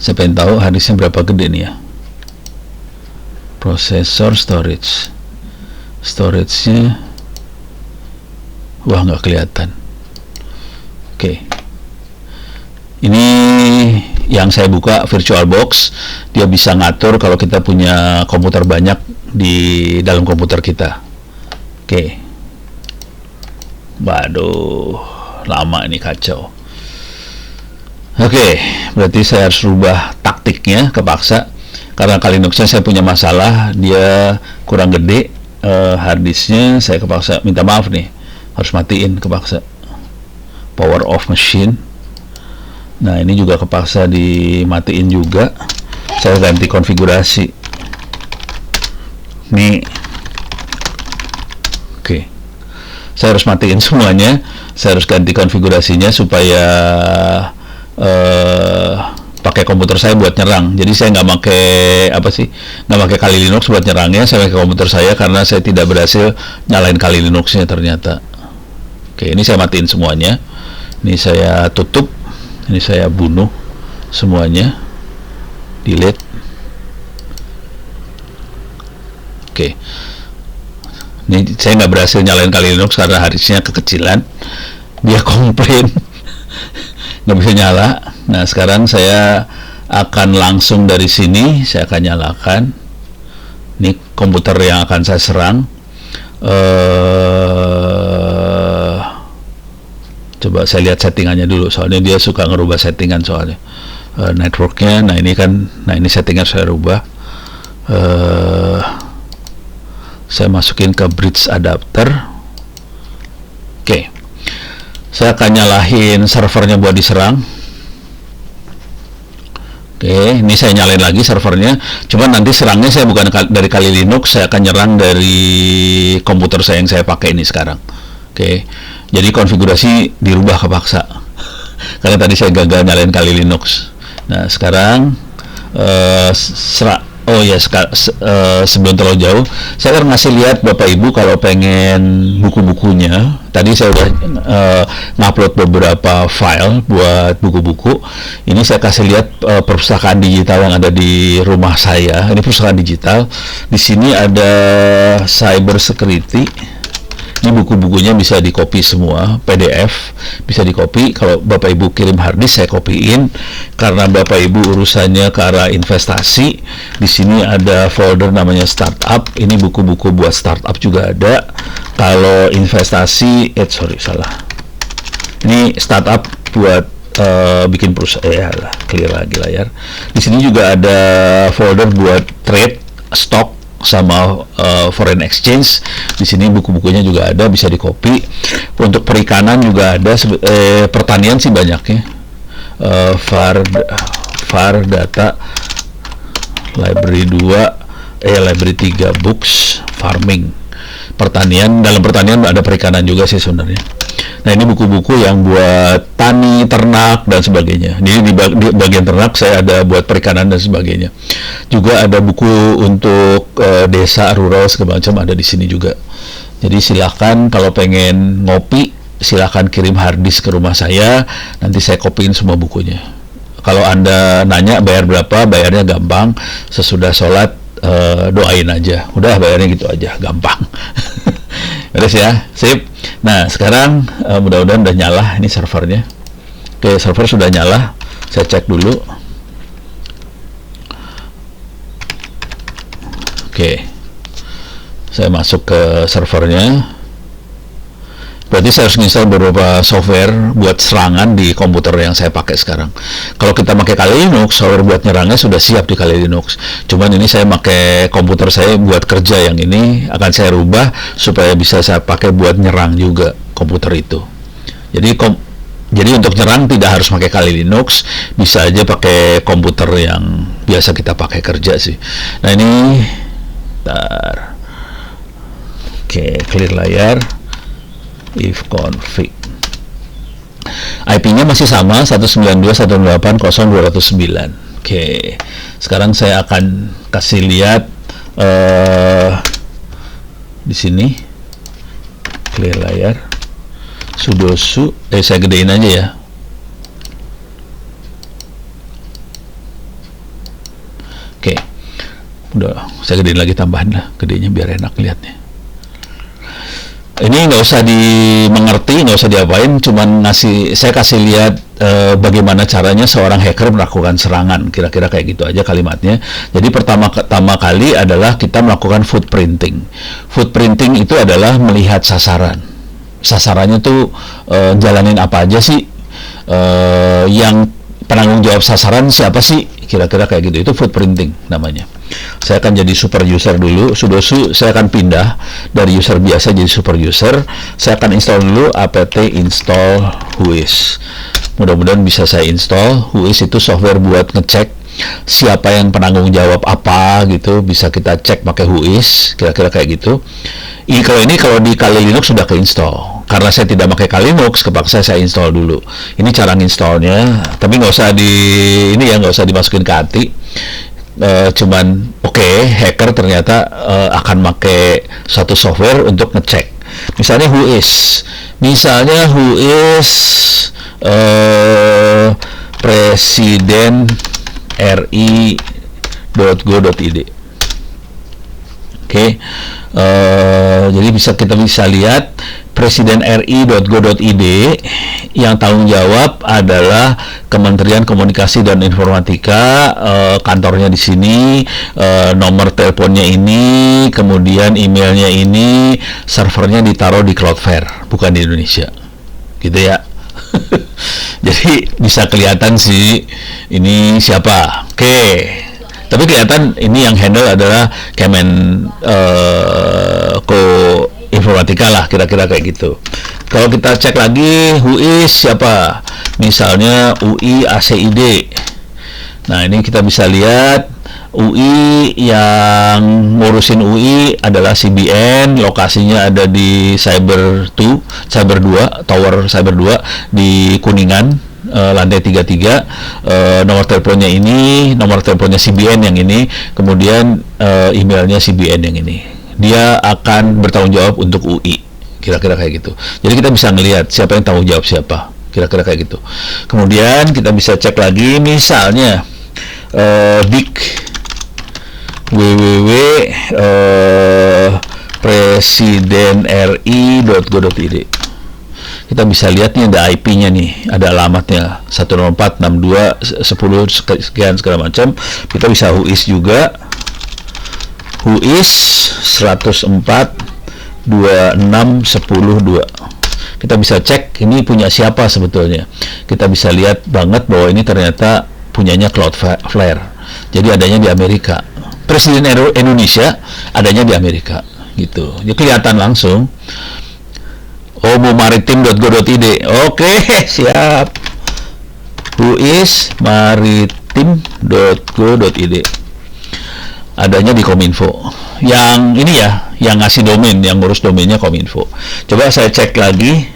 Saya pengen tahu harddisknya berapa gede nih ya. Prosesor, storage-nya, wah nggak kelihatan. Oke. Ini yang saya buka VirtualBox, dia bisa ngatur kalau kita punya komputer banyak di dalam komputer kita. Oke. Waduh, lama ini, kacau. Oke, berarti saya harus rubah taktiknya, kepaksa. Karena kali Linuxnya saya punya masalah, dia kurang gede, harddisknya, saya kepaksa minta maaf nih, harus matiin, kepaksa. Power off machine. Nah, ini juga kepaksa dimatiin juga. Saya ganti konfigurasi. Nih. Oke. Saya harus matiin semuanya. Saya harus ganti konfigurasinya supaya pakai komputer saya buat nyerang. Jadi saya nggak pakai Kali Linux buat nyerangnya. Saya pakai komputer saya karena saya tidak berhasil nyalain Kali Linuxnya ternyata. Oke, ini saya matiin semuanya. Ini saya tutup. Ini saya bunuh semuanya. Delete. Oke. Ini saya nggak berhasil nyalain Kali Linux karena harddisknya kekecilan. Dia komplain nggak bisa nyala. Nah, sekarang saya akan langsung dari sini, saya akan nyalakan. Ini komputer yang akan saya serang. Coba saya lihat settingannya dulu, soalnya dia suka ngerubah settingan soalnya. Networknya, nah ini settingan saya rubah. Saya masukin ke bridge adapter. Oke. Saya akan nyalahin servernya buat diserang. Oke, ini saya nyalain lagi servernya. Cuman nanti serangnya saya bukan dari Kali Linux, saya akan nyerang dari komputer saya yang saya pakai ini sekarang. Oke, jadi konfigurasi dirubah kepaksa. Karena tadi saya gagal nyalain Kali Linux. Nah, sekarang sebelum terlalu jauh, saya akan ngasih lihat Bapak Ibu kalau pengen buku-bukunya. Tadi saya udah ngupload beberapa file buat buku-buku. Ini saya kasih lihat perpustakaan digital yang ada di rumah saya. Ini perpustakaan digital. Di sini ada cyber security. Ini buku-bukunya bisa di-copy semua, PDF bisa di-copy. Kalau Bapak Ibu kirim harddisk, saya copyin. Karena Bapak Ibu urusannya ke arah investasi, di sini ada folder namanya startup. Ini buku-buku buat startup juga ada. Kalau investasi, ini startup buat bikin perusahaan. Clear lagi layar. Di sini juga ada folder buat trade, stock, sama foreign exchange. Di sini buku-bukunya juga ada, bisa di-copy. Untuk perikanan juga ada, pertanian sih banyaknya. VAR data library 2, library 3 books, farming. Pertanian, dalam pertanian ada perikanan juga sih sebenarnya. Nah, ini buku-buku yang buat tani, ternak, dan sebagainya. Di bagian ternak saya ada buat perikanan dan sebagainya. Juga ada buku untuk desa, rural, segala macam ada di sini juga. Jadi silakan kalau pengen ngopi, silakan kirim harddisk ke rumah saya. Nanti saya copyin semua bukunya. Kalau Anda nanya bayar berapa, bayarnya gampang. Sesudah sholat, doain aja. Udah, bayarnya gitu aja, gampang. Beres ya, sip. Nah, sekarang mudah-mudahan udah nyala ini servernya. Oke, server sudah nyala. Saya cek dulu. Oke, saya masuk ke servernya. Berarti saya harus install beberapa software buat serangan di komputer yang saya pakai sekarang. Kalau kita pakai Kali Linux, software buat nyerangnya sudah siap di Kali Linux. Cuman ini saya pakai komputer saya buat kerja, yang ini akan saya rubah supaya bisa saya pakai buat nyerang juga komputer itu. Jadi untuk nyerang tidak harus pakai Kali Linux, bisa aja pakai komputer yang biasa kita pakai kerja sih. Nah, ini bentar. Oke, clear layar. If config, IP-nya masih sama 192.168.0.209. Oke, sekarang saya akan kasih lihat di sini, clear layar, sudo saya gedein aja ya. Oke. Udah, saya gedein lagi, tambahan lah gedenya biar enak lihatnya. Ini nggak usah dimengerti, nggak usah diapain, cuman saya kasih lihat bagaimana caranya seorang hacker melakukan serangan, kira-kira kayak gitu aja kalimatnya. Jadi pertama kali adalah kita melakukan footprinting. Footprinting itu adalah melihat sasaran. Sasarannya tuh jalanin apa aja sih, yang penanggung jawab sasaran siapa sih, kira-kira kayak gitu. Itu footprinting namanya. Saya akan jadi super user dulu, sudoku saya akan pindah dari user biasa jadi super user. Saya akan install dulu apt install Whois. Mudah-mudahan bisa saya install. Whois itu software buat ngecek siapa yang penanggung jawab apa gitu, bisa kita cek pakai Whois, kira-kira kayak gitu. Kalau di Kali Linux sudah keinstall. Karena saya tidak pakai Kali Linux, kepaksa saya install dulu. Ini cara installnya, tapi nggak usah nggak usah dimasukin ke hati. Cuman hacker ternyata akan pakai satu software untuk ngecek. Misalnya Whois presiden ri.go.id. Jadi kita bisa lihat presiden ri.go.id yang tanggung jawab adalah Kementerian Komunikasi dan Informatika, kantornya di sini, nomor teleponnya ini, kemudian emailnya ini, servernya ditaruh di Cloudflare, bukan di Indonesia, gitu ya. Jadi bisa kelihatan sih ini siapa. Tapi kelihatan ini yang handle adalah Kemenko Informatika lah, kira-kira kayak gitu. Kalau kita cek lagi Whois siapa, misalnya UI ACID. Nah, ini kita bisa lihat UI, yang ngurusin UI adalah CBN, lokasinya ada di Cyber 2, Tower Cyber 2 di Kuningan, lantai 33. Nomor teleponnya ini, nomor teleponnya CBN yang ini, kemudian emailnya CBN yang ini. Dia akan bertanggung jawab untuk UI, kira-kira kayak gitu. Jadi kita bisa ngelihat siapa yang tanggung jawab siapa, kira-kira kayak gitu. Kemudian kita bisa cek lagi, misalnya BIK www.presidenri.go.id. Kita bisa lihat nih ada IP-nya nih, ada alamatnya 1046210 sekian segala macam. Kita bisa Whois juga, Whois 104.26.10.2. Kita bisa cek ini punya siapa sebetulnya. Kita bisa lihat banget bahwa ini ternyata punyanya Cloudflare. Jadi adanya di Amerika. Presiden Indonesia adanya di Amerika gitu. Jadi kelihatan langsung. Maritim.go.id. Siap. Whois maritim.go.id. Adanya di Kominfo. Yang ini ya, yang ngasih domain, yang ngurus domainnya Kominfo. Coba saya cek lagi.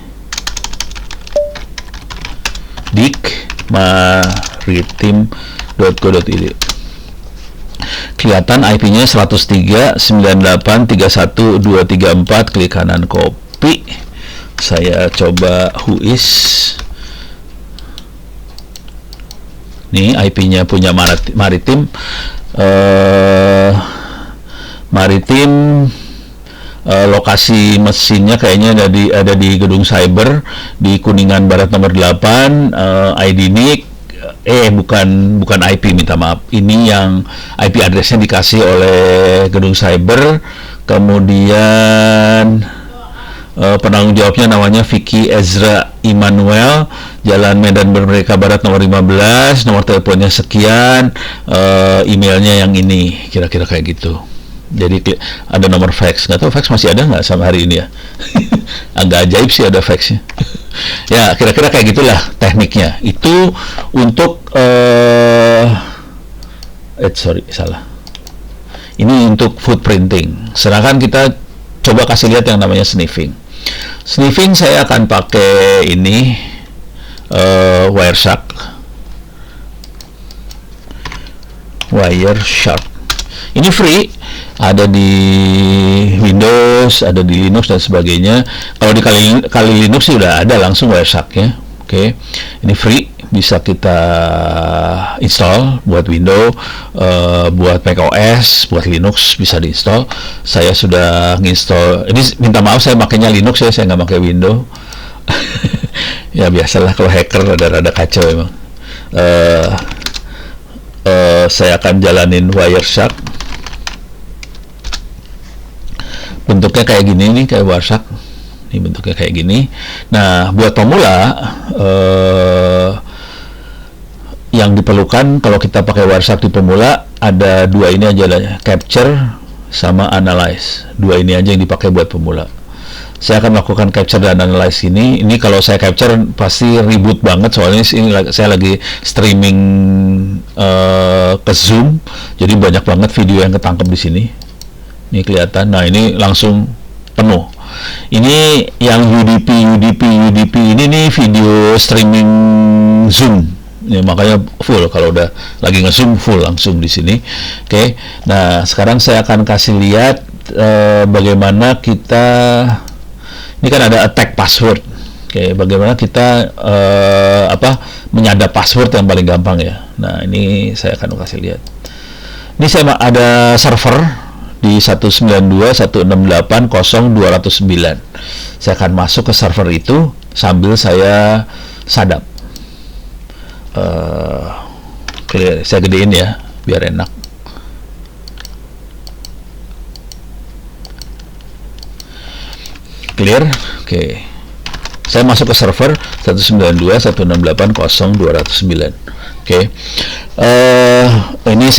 dikmaritim.go.id. Kelihatan IP-nya 103.98.31.234. Klik kanan copy. Saya coba Whois. Nih IP-nya punya Maritim. Lokasi mesinnya kayaknya ada di gedung cyber di Kuningan Barat nomor 8. ID NIC bukan IP, minta maaf. Ini yang IP address-nya dikasih oleh gedung cyber. Kemudian penanggung jawabnya namanya Vicky Ezra Immanuel, Jalan Medan Merdeka Barat nomor 15, nomor teleponnya sekian, emailnya yang ini, kira-kira kayak gitu. Jadi ada nomor fax, nggak tahu fax masih ada nggak sama hari ini ya. Agak ajaib sih ada faxnya. Ya kira-kira kayak gitulah tekniknya. Itu untuk salah. Ini untuk footprinting. Sedangkan kita coba kasih lihat yang namanya sniffing. Sniffing saya akan pakai ini Wireshark. Ini free, ada di Windows, ada di Linux dan sebagainya. Kalau di Kali Linux sih udah ada langsung Wireshark-nya. Ini free, bisa kita install buat Windows, buat macOS, buat Linux bisa diinstal. Saya sudah nginstall. Ini minta maaf saya makainya Linux ya, saya nggak pakai Windows. Ya biasalah kalau hacker rada-rada kacau emang. Saya akan jalanin Wireshark. Bentuknya kayak gini nih, kayak Wireshark. Ini bentuknya kayak gini. Nah, buat pemula yang diperlukan kalau kita pakai Wireshark di pemula ada dua ini aja lah, capture sama analyze. Dua ini aja yang dipakai buat pemula. Saya akan melakukan capture dan analyze ini. Ini kalau saya capture pasti ribut banget soalnya ini saya lagi streaming ke Zoom, jadi banyak banget video yang ketangkep di sini. Ini kelihatan. Nah, ini langsung penuh. Ini yang UDP ini nih video streaming Zoom. Ya, makanya full kalau udah lagi nge-zoom full langsung di sini. Oke. Nah, sekarang saya akan kasih lihat bagaimana kita ini kan ada attack password. Oke, bagaimana kita menyadap password yang paling gampang ya. Nah, ini saya akan kasih lihat. Ini saya ada server di 192.168.0.209. Saya akan masuk ke server itu sambil saya sadap. Saya gedein ya biar enak. Clear? Oke. Saya masuk ke server 192.168.0.209. Oke. Ini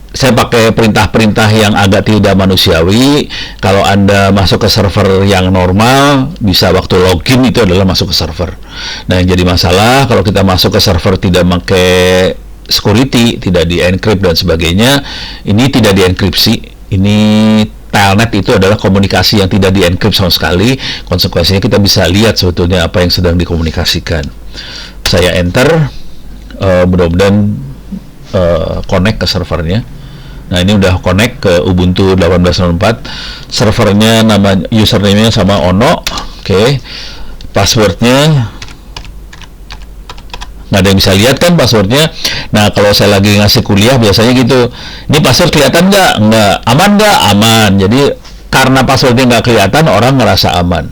saya pakai perintah-perintah yang agak tidak manusiawi. Kalau Anda masuk ke server yang normal, bisa waktu login itu adalah masuk ke server. Nah, yang jadi masalah kalau kita masuk ke server tidak pakai security, tidak di-encrypt dan sebagainya, ini tidak dienkripsi. Ini telnet itu adalah komunikasi yang tidak di-encrypt sama sekali. Konsekuensinya kita bisa lihat sebetulnya apa yang sedang dikomunikasikan. Saya enter, mudah-mudahan connect ke servernya. Nah, ini udah connect ke Ubuntu 18.04. Servernya nama username-nya sama Ono. Oke. Passwordnya nggak ada yang bisa lihat kan passwordnya. Nah, kalau saya lagi ngasih kuliah biasanya gitu. Ini password kelihatan nggak? Nggak. Aman nggak? Aman. Jadi karena passwordnya nggak kelihatan, orang ngerasa aman.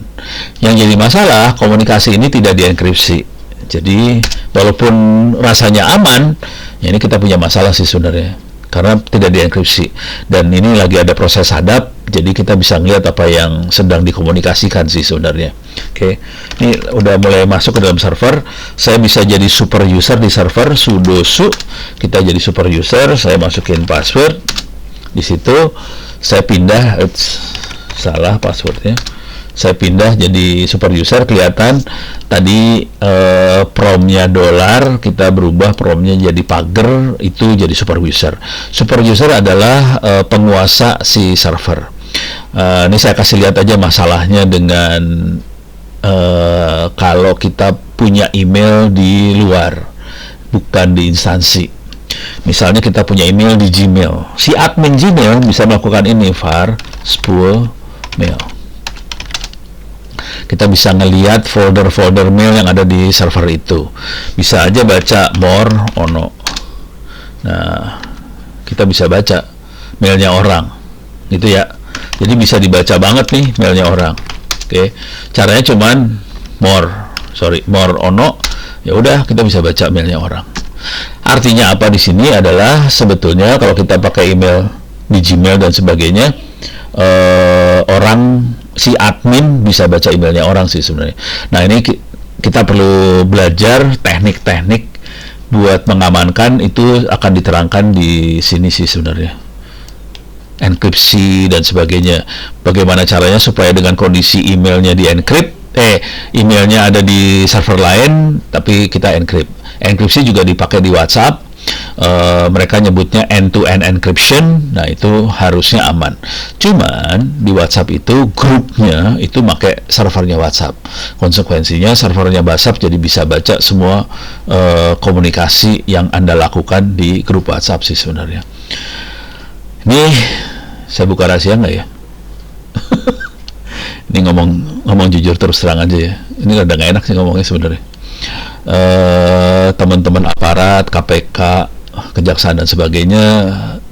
Yang jadi masalah, komunikasi ini tidak dienkripsi. Jadi walaupun rasanya aman, ya ini kita punya masalah sih sebenarnya. Karena tidak dienkripsi, dan ini lagi ada proses hadap, jadi kita bisa ngeliat apa yang sedang dikomunikasikan sih sebenarnya. Oke, ini udah mulai masuk ke dalam server. Saya bisa jadi super user di server, sudo su, kita jadi super user. Saya masukin password di situ, saya pindah, salah passwordnya. Saya pindah jadi super user, kelihatan tadi promnya $, kita berubah promnya jadi pager, itu jadi super user. Super user adalah penguasa si server. Ini saya kasih lihat aja masalahnya dengan kalau kita punya email di luar, bukan di instansi. Misalnya kita punya email di Gmail, si admin Gmail bisa melakukan ini, var spool mail. Kita bisa ngelihat folder-folder mail yang ada di server itu. Bisa aja baca more ono. Nah, kita bisa baca mailnya orang, gitu ya. Jadi bisa dibaca banget nih mailnya orang. Oke, caranya cuman more ono. Ya udah, kita bisa baca mailnya orang. Artinya apa di sini adalah sebetulnya kalau kita pakai email di Gmail dan sebagainya, orang si admin bisa baca emailnya orang sih sebenarnya. Nah, ini kita perlu belajar teknik-teknik buat mengamankan, itu akan diterangkan di sini sih sebenarnya. Enkripsi dan sebagainya. Bagaimana caranya supaya dengan kondisi emailnya di-encrypt, emailnya ada di server lain tapi kita encrypt. Enkripsi juga dipakai di WhatsApp. Mereka nyebutnya end-to-end encryption. Nah, itu harusnya aman. Cuman di WhatsApp itu grupnya itu pakai servernya WhatsApp. Konsekuensinya servernya WhatsApp jadi bisa baca semua komunikasi yang Anda lakukan di grup WhatsApp sih sebenarnya. Ini saya buka rahasia nggak ya? Ini ngomong jujur terus terang aja ya. Ini rada nggak enak sih ngomongnya sebenarnya. teman-teman aparat, KPK, kejaksaan dan sebagainya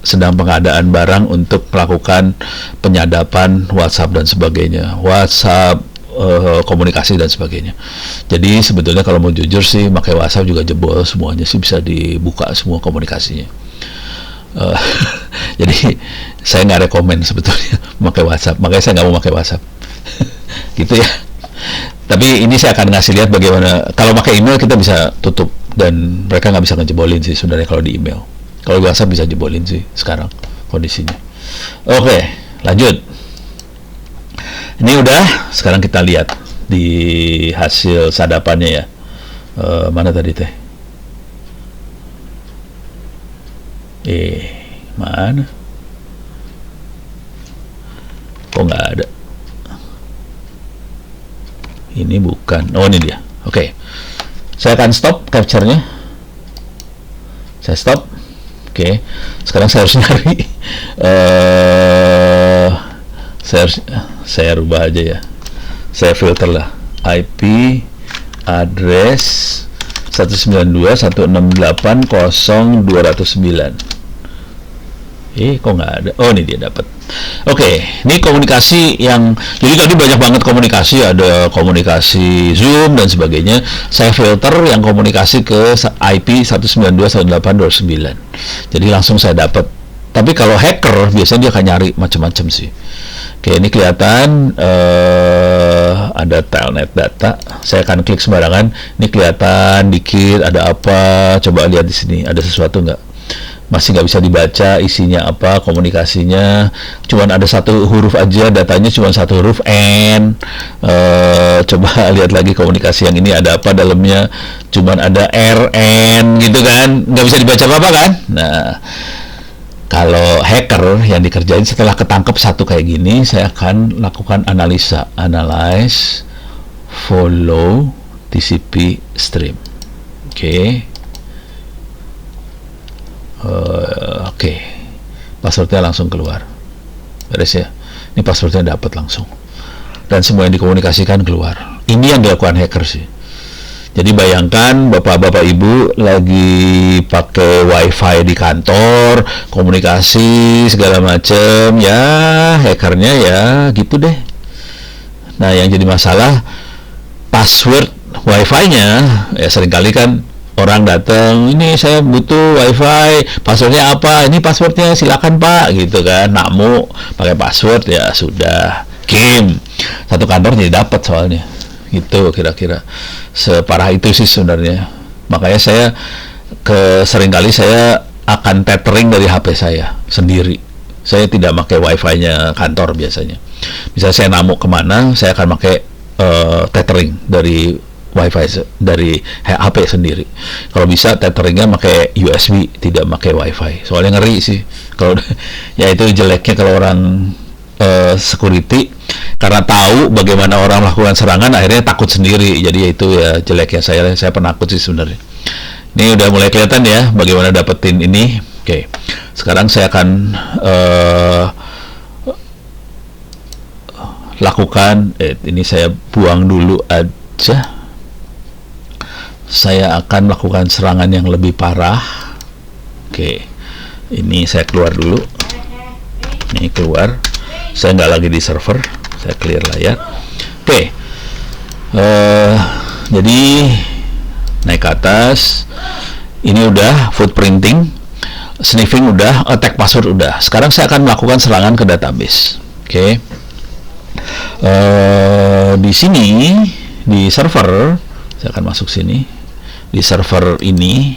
sedang pengadaan barang untuk melakukan penyadapan WhatsApp dan sebagainya, WhatsApp, komunikasi dan sebagainya. Jadi sebetulnya kalau mau jujur sih, pakai WhatsApp juga jebol semuanya sih, bisa dibuka semua komunikasinya. Jadi saya nggak rekomen sebetulnya pakai WhatsApp, makanya saya nggak mau pakai WhatsApp. Gitu ya. Tapi ini saya akan ngasih lihat bagaimana kalau pakai email kita bisa tutup dan mereka nggak bisa ngejebolin sih sebenarnya kalau di email. Kalau WhatsApp bisa jebolin sih sekarang kondisinya. Oke, lanjut. Ini udah, sekarang kita lihat di hasil sadapannya ya. Mana tadi teh? Mana? Kok nggak ada? Ini bukan. Oh, ini dia. Oke. Saya akan stop capture-nya. Saya stop. Oke. Sekarang saya harus nyari. Saya rubah aja ya. Saya filter lah. IP address 192.168.0.209. Kok nggak ada? Oh, ini dia dapat. Oke, ini komunikasi yang jadi tadi banyak banget komunikasi, ada komunikasi Zoom dan sebagainya. Saya filter yang komunikasi ke IP 192.168.209. Jadi langsung saya dapat. Tapi kalau hacker biasanya dia akan nyari macam-macam sih. Oke, ini kelihatan ada telnet data. Saya akan klik sembarangan. Ini kelihatan dikit ada apa? Coba lihat di sini, ada sesuatu nggak? Masih nggak bisa dibaca isinya apa, komunikasinya cuman ada satu huruf aja, datanya cuma satu huruf N. Coba lihat lagi komunikasi yang ini ada apa dalamnya, cuman ada RN gitu kan, nggak bisa dibaca apa-apa kan. Nah, kalau hacker yang dikerjain setelah ketangkep satu kayak gini, saya akan lakukan analisa, analyze, follow TCP stream. Oke, passwordnya langsung keluar, beres ya. Ini passwordnya dapat langsung, dan semua yang dikomunikasikan keluar. Ini yang dilakukan hacker sih. Jadi bayangkan bapak-bapak ibu lagi pakai wifi di kantor, komunikasi segala macem, ya hackernya ya gitu deh. Nah, yang jadi masalah password wifi-nya ya, seringkali kan orang datang, ini saya butuh wifi, passwordnya apa? Ini passwordnya, silakan pak, gitu kan. Nak mau pakai password ya sudah, game satu kantor jadi dapat soalnya, gitu kira-kira. Separah itu sih sebenarnya. Makanya saya seringkali saya akan tethering dari HP saya sendiri. Saya tidak pakai wifi-nya kantor biasanya. Misalnya saya namu kemana, saya akan pakai tethering dari wifi dari HP sendiri. Kalau bisa tetheringnya pakai USB, tidak pakai wifi. Soalnya ngeri sih. Kalau ya itu jeleknya kalau orang security, karena tahu bagaimana orang melakukan serangan, akhirnya takut sendiri. Jadi itu ya jeleknya saya penakut sih sebenarnya. Ini udah mulai kelihatan ya bagaimana dapetin ini. Oke. Sekarang saya akan lakukan ini saya buang dulu aja. Saya akan melakukan serangan yang lebih parah. Oke, ini saya keluar dulu. Ini keluar. Saya nggak lagi di server. Saya clear layar. Oke. Jadi naik ke atas. Ini udah footprinting, sniffing udah, attack password udah. Sekarang saya akan melakukan serangan ke database. Oke. Di sini di server, saya akan masuk sini. Di server ini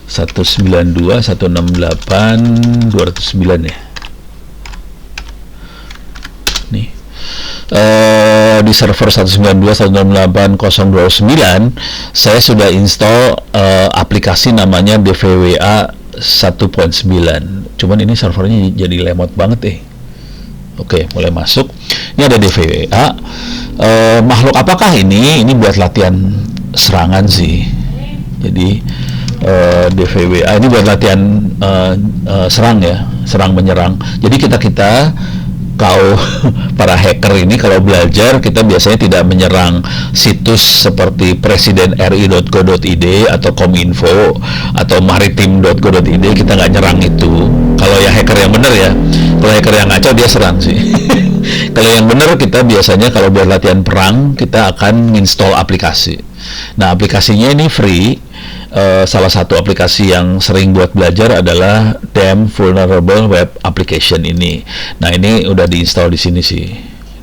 192.168.209 ya. Nih. Di server 192.168.0.209 saya sudah install aplikasi namanya DVWA 1.9. Cuman ini servernya jadi lemot banget Oke, mulai masuk. Ini ada DVWA. Makhluk apakah ini? Ini buat latihan serangan sih. Jadi DVWA ini buat latihan serang ya, serang menyerang. Jadi kita kau para hacker ini kalau belajar, kita biasanya tidak menyerang situs seperti presiden.ri.go.id atau kominfo atau maritim.go.id. Kita nggak nyerang itu. Kalau ya hacker yang benar ya. Kalau hacker yang ngaco dia serang sih. Kalau yang benar, kita biasanya kalau buat latihan perang, kita akan install aplikasi. Nah, aplikasinya ini free. Salah satu aplikasi yang sering buat belajar adalah Damn Vulnerable Web Application ini. Nah, ini udah diinstal di sini sih.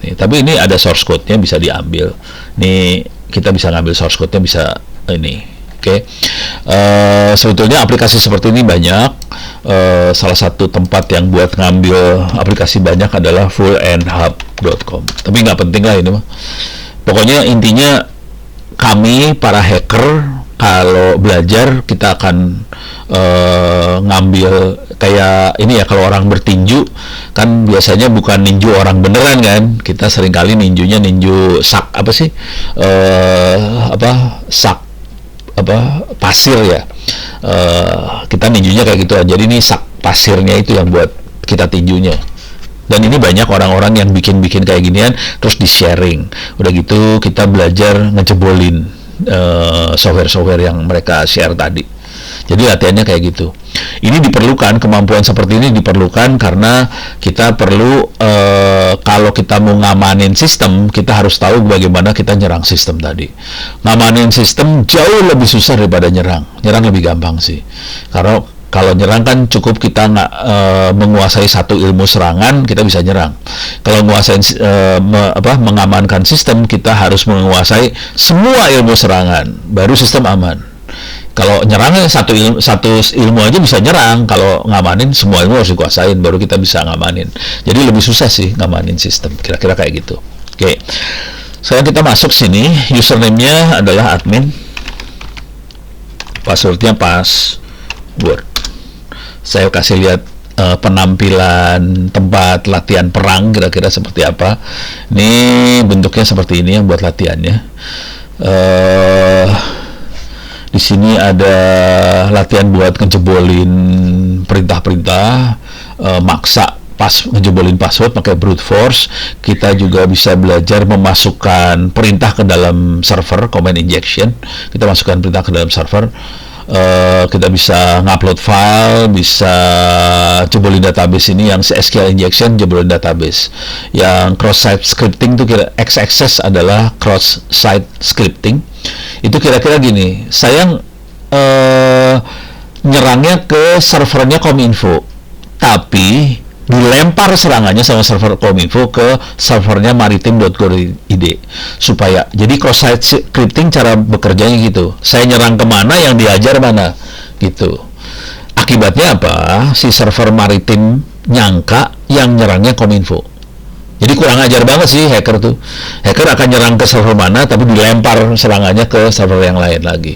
Nih, tapi ini ada source code-nya, bisa diambil. Nih, kita bisa ngambil source code-nya, bisa ini. Oke. Sebetulnya aplikasi seperti ini banyak. Salah satu tempat yang buat ngambil aplikasi banyak adalah fullandhub.com. Tapi nggak penting lah ini mah. Pokoknya intinya kami para hacker kalau belajar kita akan ngambil kayak ini ya, kalau orang bertinju kan biasanya bukan ninju orang beneran kan, kita seringkali ninjunya ninju sak apa sih sak pasir ya, kita ninjunya kayak gitu aja. Jadi ini sak pasirnya itu yang buat kita tinjunya. Dan ini banyak orang-orang yang bikin kayak ginian terus di sharing. Udah gitu kita belajar ngejebolin software-software yang mereka share tadi. Jadi latihannya kayak gitu. Ini diperlukan, kemampuan seperti ini diperlukan karena kita perlu kalau kita mau ngamanin sistem, kita harus tahu bagaimana kita nyerang sistem tadi. Ngamanin sistem jauh lebih susah daripada nyerang. Nyerang lebih gampang sih. Karena kalau nyerang kan cukup kita nggak menguasai satu ilmu serangan, kita bisa nyerang. Kalau menguasai mengamankan sistem, kita harus menguasai semua ilmu serangan, baru sistem aman. Kalau nyerangnya satu ilmu aja bisa nyerang, kalau ngamanin semua ilmu harus dikuasain, baru kita bisa ngamanin. Jadi lebih susah sih ngamanin sistem, kira-kira kayak gitu. Oke, sekarang kita masuk sini, username-nya adalah admin, password-nya password. Saya kasih lihat penampilan tempat latihan perang kira-kira seperti apa. Ini bentuknya seperti ini yang buat latihannya. Di sini ada latihan buat ngejebolin perintah-perintah, maksa ngejebolin password pakai brute force. Kita juga bisa belajar memasukkan perintah ke dalam server, command injection. Kita masukkan perintah ke dalam server. Kita bisa ngupload file, bisa jebolin database. Ini yang SQL injection, jebolin database. Yang cross-site scripting itu X-axis adalah cross-site scripting. Itu kira-kira gini, saya nyerangnya ke servernya Kominfo, tapi dilempar serangannya sama server Kominfo ke servernya maritim.go.id supaya jadi cross-site scripting cara bekerjanya gitu. Saya nyerang kemana, yang diajar mana gitu. Akibatnya apa? Si server maritim nyangka yang nyerangnya Kominfo. Jadi kurang ajar banget sih hacker tuh. Hacker akan nyerang ke server mana, tapi dilempar serangannya ke server yang lain lagi,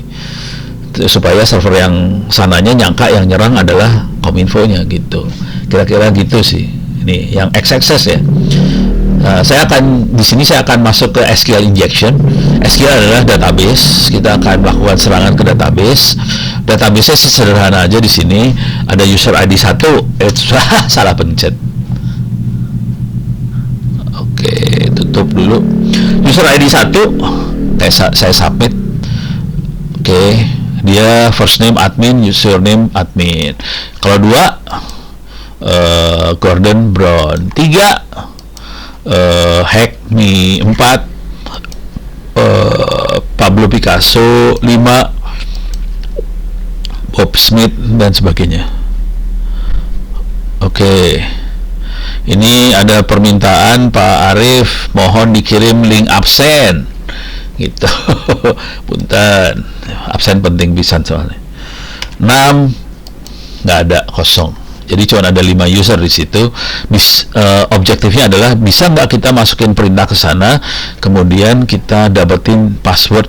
supaya server yang sananya nyangka yang nyerang adalah Kominfo-nya gitu. Kira-kira gitu sih. Ini yang X-axis ya. Saya akan masuk ke SQL injection. SQL adalah database. Kita akan melakukan serangan ke database. Database-nya sederhana aja di sini. Ada user ID 1. Salah pencet. Oke, tutup dulu. User ID 1. Saya submit. Oke. Dia first name admin, username admin. Kalau 2 Gordon Brown. 3 Hack Me. 4 Pablo Picasso. 5 Bob Smith dan sebagainya. Oke. Ini ada permintaan Pak Arif, mohon dikirim link absen gitu. Punten, absen penting pisan soalnya. 6 nggak ada, kosong. Jadi cuma ada 5 user di situ. Objektifnya adalah bisa nggak kita masukin perintah ke sana, kemudian kita dapetin password,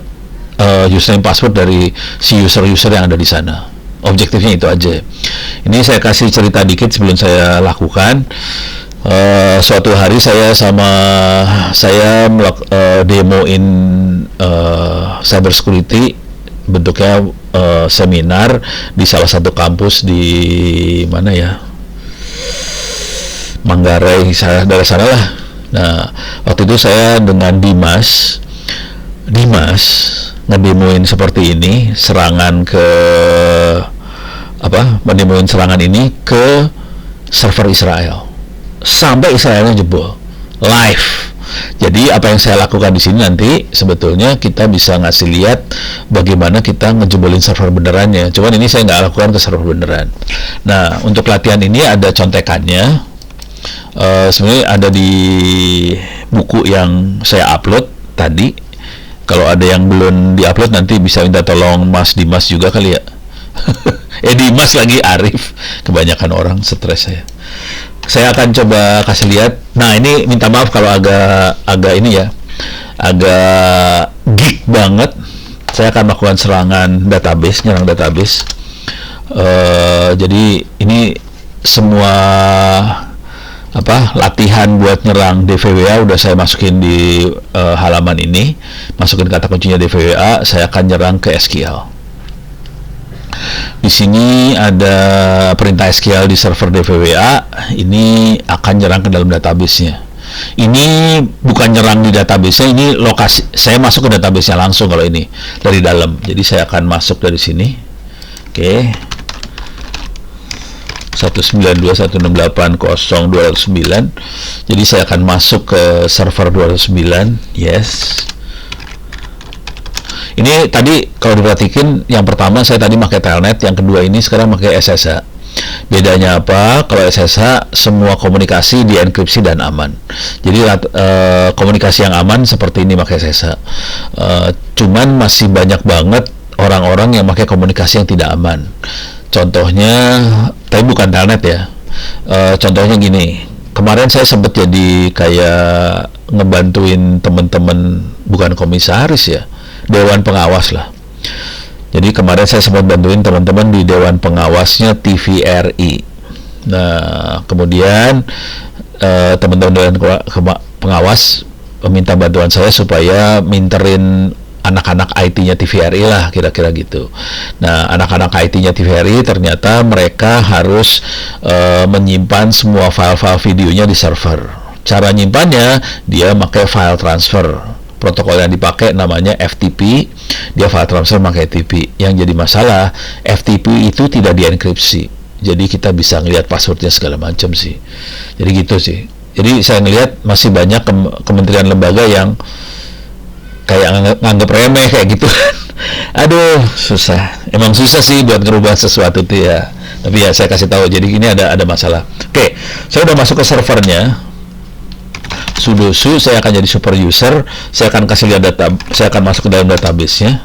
username password dari si user-user yang ada di sana. Objektifnya itu aja. Ini saya kasih cerita dikit sebelum saya lakukan. Suatu hari saya demoin cyber security, bentuknya seminar di salah satu kampus di mana ya, Manggarai, daerah sana lah. Nah, waktu itu saya dengan Dimas ngedemoin seperti ini, mendemoin serangan ini ke server Israel, sampai Israelnya jebol live. Jadi apa yang saya lakukan di sini nanti sebetulnya kita bisa ngasih lihat bagaimana kita ngejebolin server benerannya. Cuman ini saya nggak lakukan ke server beneran. Nah, untuk latihan ini ada contekannya. Sebenarnya ada di buku yang saya upload tadi. Kalau ada yang belum diupload nanti bisa minta tolong Mas Dimas juga kali ya. Dimas lagi, Arif, kebanyakan orang, stres saya akan coba kasih lihat. Nah, ini minta maaf kalau agak ini ya, agak geek banget. Saya akan melakukan nyerang database. Jadi ini semua latihan buat nyerang DVWA udah saya masukin di halaman ini, masukin kata kuncinya DVWA. Saya akan nyerang ke SQL. Di sini ada perintah SQL di server DVWA. Ini akan nyerang ke dalam database-nya. Ini bukan nyerang di database-nya, ini lokasi. Saya masuk ke database-nya langsung kalau ini dari dalam. Jadi saya akan masuk dari sini. Oke. 192.168.0.209. Jadi saya akan masuk ke server 209. Yes. Ini tadi kalau diperhatikan, yang pertama saya tadi pakai telnet, yang kedua ini sekarang pakai SSH. Bedanya apa? Kalau SSH semua komunikasi dienkripsi dan aman. Jadi komunikasi yang aman seperti ini pakai SSH. Cuman masih banyak banget orang-orang yang pakai komunikasi yang tidak aman. Contohnya, tapi bukan telnet ya. Contohnya gini, kemarin saya sempat jadi kayak ngebantuin teman-teman, bukan komisaris ya, dewan pengawas lah. Jadi kemarin saya sempat bantuin teman-teman di dewan pengawasnya TVRI. Nah, kemudian teman-teman dewan pengawas meminta bantuan saya supaya minterin anak-anak IT-nya TVRI lah, kira-kira gitu. Nah, anak-anak IT-nya TVRI ternyata mereka harus menyimpan semua file-file videonya di server. Cara nyimpannya, dia pakai file transfer. Protokol yang dipakai namanya FTP, dia file transfer pakai FTP. Yang jadi masalah, FTP itu tidak dienkripsi, jadi kita bisa ngelihat passwordnya segala macam sih. Jadi gitu sih. Jadi saya ngelihat masih banyak kementerian lembaga yang kayak nganggep remeh kayak gitu. Aduh, susah. Emang susah sih buat ngerubah sesuatu tuh ya. Tapi ya saya kasih tahu. Jadi ini ada masalah. Oke, saya udah masuk ke servernya. Sudo su, saya akan jadi super user. Saya akan kasih lihat data. Saya akan masuk ke dalam database-nya.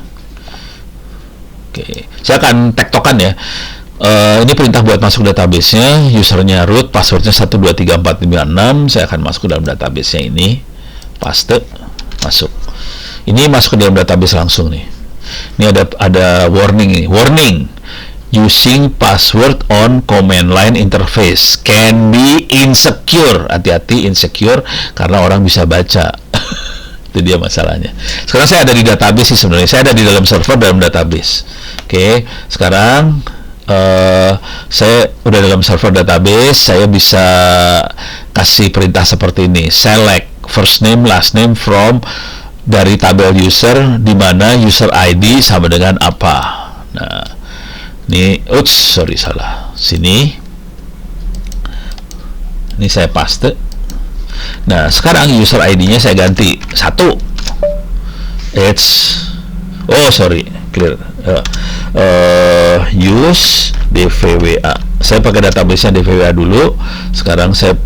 Oke, saya akan tektokan ya. Ini perintah buat masuk database-nya. Usernya root, passwordnya 123456. Saya akan masuk ke dalam database-nya ini. Paste, masuk. Ini masuk ke dalam database langsung nih. Ini ada warning nih. Warning. Using password on command line interface can be insecure. Hati-hati, insecure karena orang bisa baca. Itu dia masalahnya. Sekarang saya ada di database sih sebenarnya. Saya ada di dalam server dalam database. Oke, sekarang saya udah dalam server database. Saya bisa kasih perintah seperti ini. Select first name, last name from dari tabel user, di mana user ID sama dengan apa. Nah, ini, salah. Sini. Ini saya paste. Nah, sekarang user ID-nya saya ganti 1. Clear. Use DVWA. Saya pakai database-nya DVWA dulu. Sekarang saya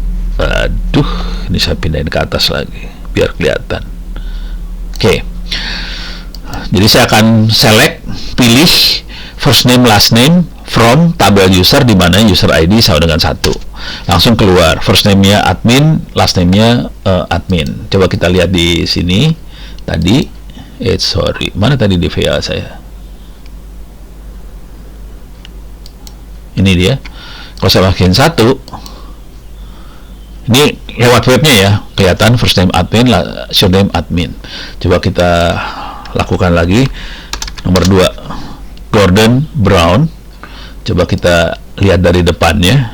ini saya pindahin ke atas lagi biar kelihatan. Oke. Jadi saya akan pilih first name, last name from tabel user, di mana user ID sama dengan 1. Langsung keluar. First name-nya admin, last name-nya admin. Coba kita lihat di sini. Tadi, mana tadi DVA saya? Ini dia. Kalau saya masukin 1, ini lewat webnya ya, kelihatan first name admin, surname admin. Coba kita lakukan lagi. Nomor 2, Gordon Brown. Coba kita lihat dari depannya.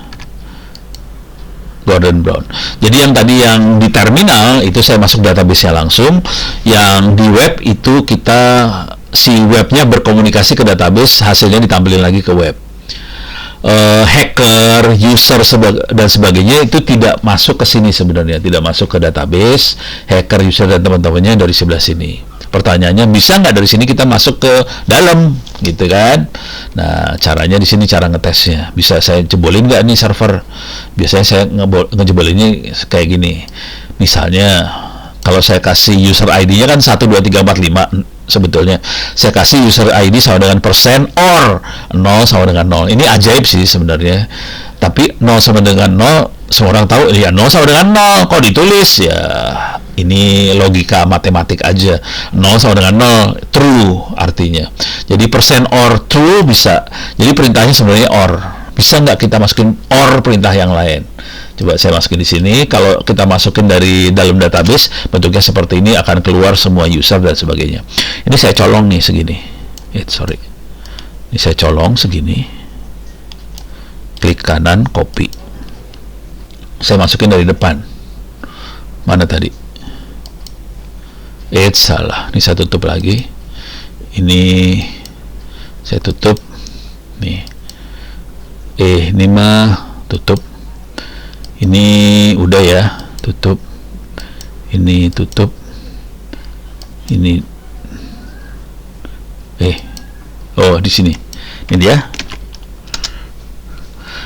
Gordon Brown. Jadi yang tadi yang di terminal itu saya masuk database-nya langsung, yang di web itu kita si webnya berkomunikasi ke database, hasilnya ditampilin lagi ke web. Hacker, user dan sebagainya itu tidak masuk ke sini sebenarnya, tidak masuk ke database. Hacker, user dan teman-temannya dari sebelah sini. Pertanyaannya, bisa nggak dari sini kita masuk ke dalam, gitu kan? Nah, caranya di sini cara ngetesnya. Bisa saya jebolin nggak nih server? Biasanya saya ngejebolinnya kayak gini. Misalnya, kalau saya kasih user ID-nya kan 12345 sebetulnya. Saya kasih user ID sama dengan persen or 0 sama dengan 0. Ini ajaib sih sebenarnya. Tapi 0 sama dengan 0, semua orang tahu ya 0 sama dengan 0. Kalau ditulis ya ini logika matematik aja. 0 sama dengan 0, true artinya. Jadi persen or true bisa. Jadi perintahnya sebenarnya or. Bisa nggak kita masukin or perintah yang lain? Coba saya masukin di sini. Kalau kita masukin dari dalam database, bentuknya seperti ini, akan keluar semua user dan sebagainya. Ini saya colong nih segini. Sorry. Ini saya colong segini. Klik kanan, copy. Saya masukin dari depan. Mana tadi? Salah. Ini saya tutup lagi. Ini saya tutup. Nih. Ini mah tutup. Ini udah ya, tutup. Ini tutup. Ini oh di sini. Ini dia.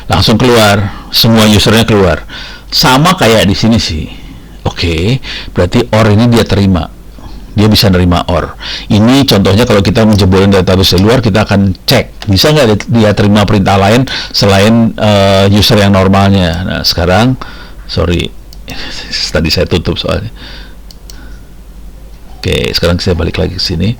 Langsung keluar, semua usernya keluar. Sama kayak di sini sih. Oke, berarti or ini dia terima. Dia bisa nerima or. Ini contohnya kalau kita menjebolin database di luar, kita akan cek bisa nggak dia terima perintah lain selain user yang normalnya. Nah sekarang, sorry, tadi saya tutup soalnya. Oke, sekarang saya balik lagi ke sini.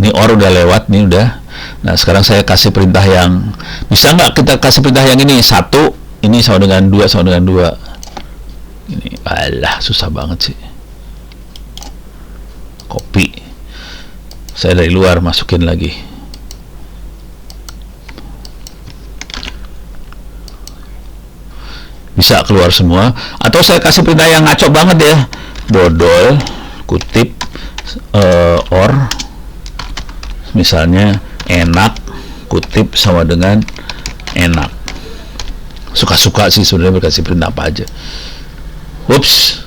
Ini or udah lewat nih udah. Nah sekarang saya kasih perintah yang, bisa nggak kita kasih perintah yang ini 1, ini sama dengan 2 sama dengan 2. Ini alah susah banget sih. Copy. Saya dari luar masukin lagi. Bisa keluar semua. Atau saya kasih perintah yang ngaco banget ya. Dodol kutip or, misalnya enak kutip sama dengan enak. Suka-suka sih sebenarnya berkasih perintah apa aja. Whoops.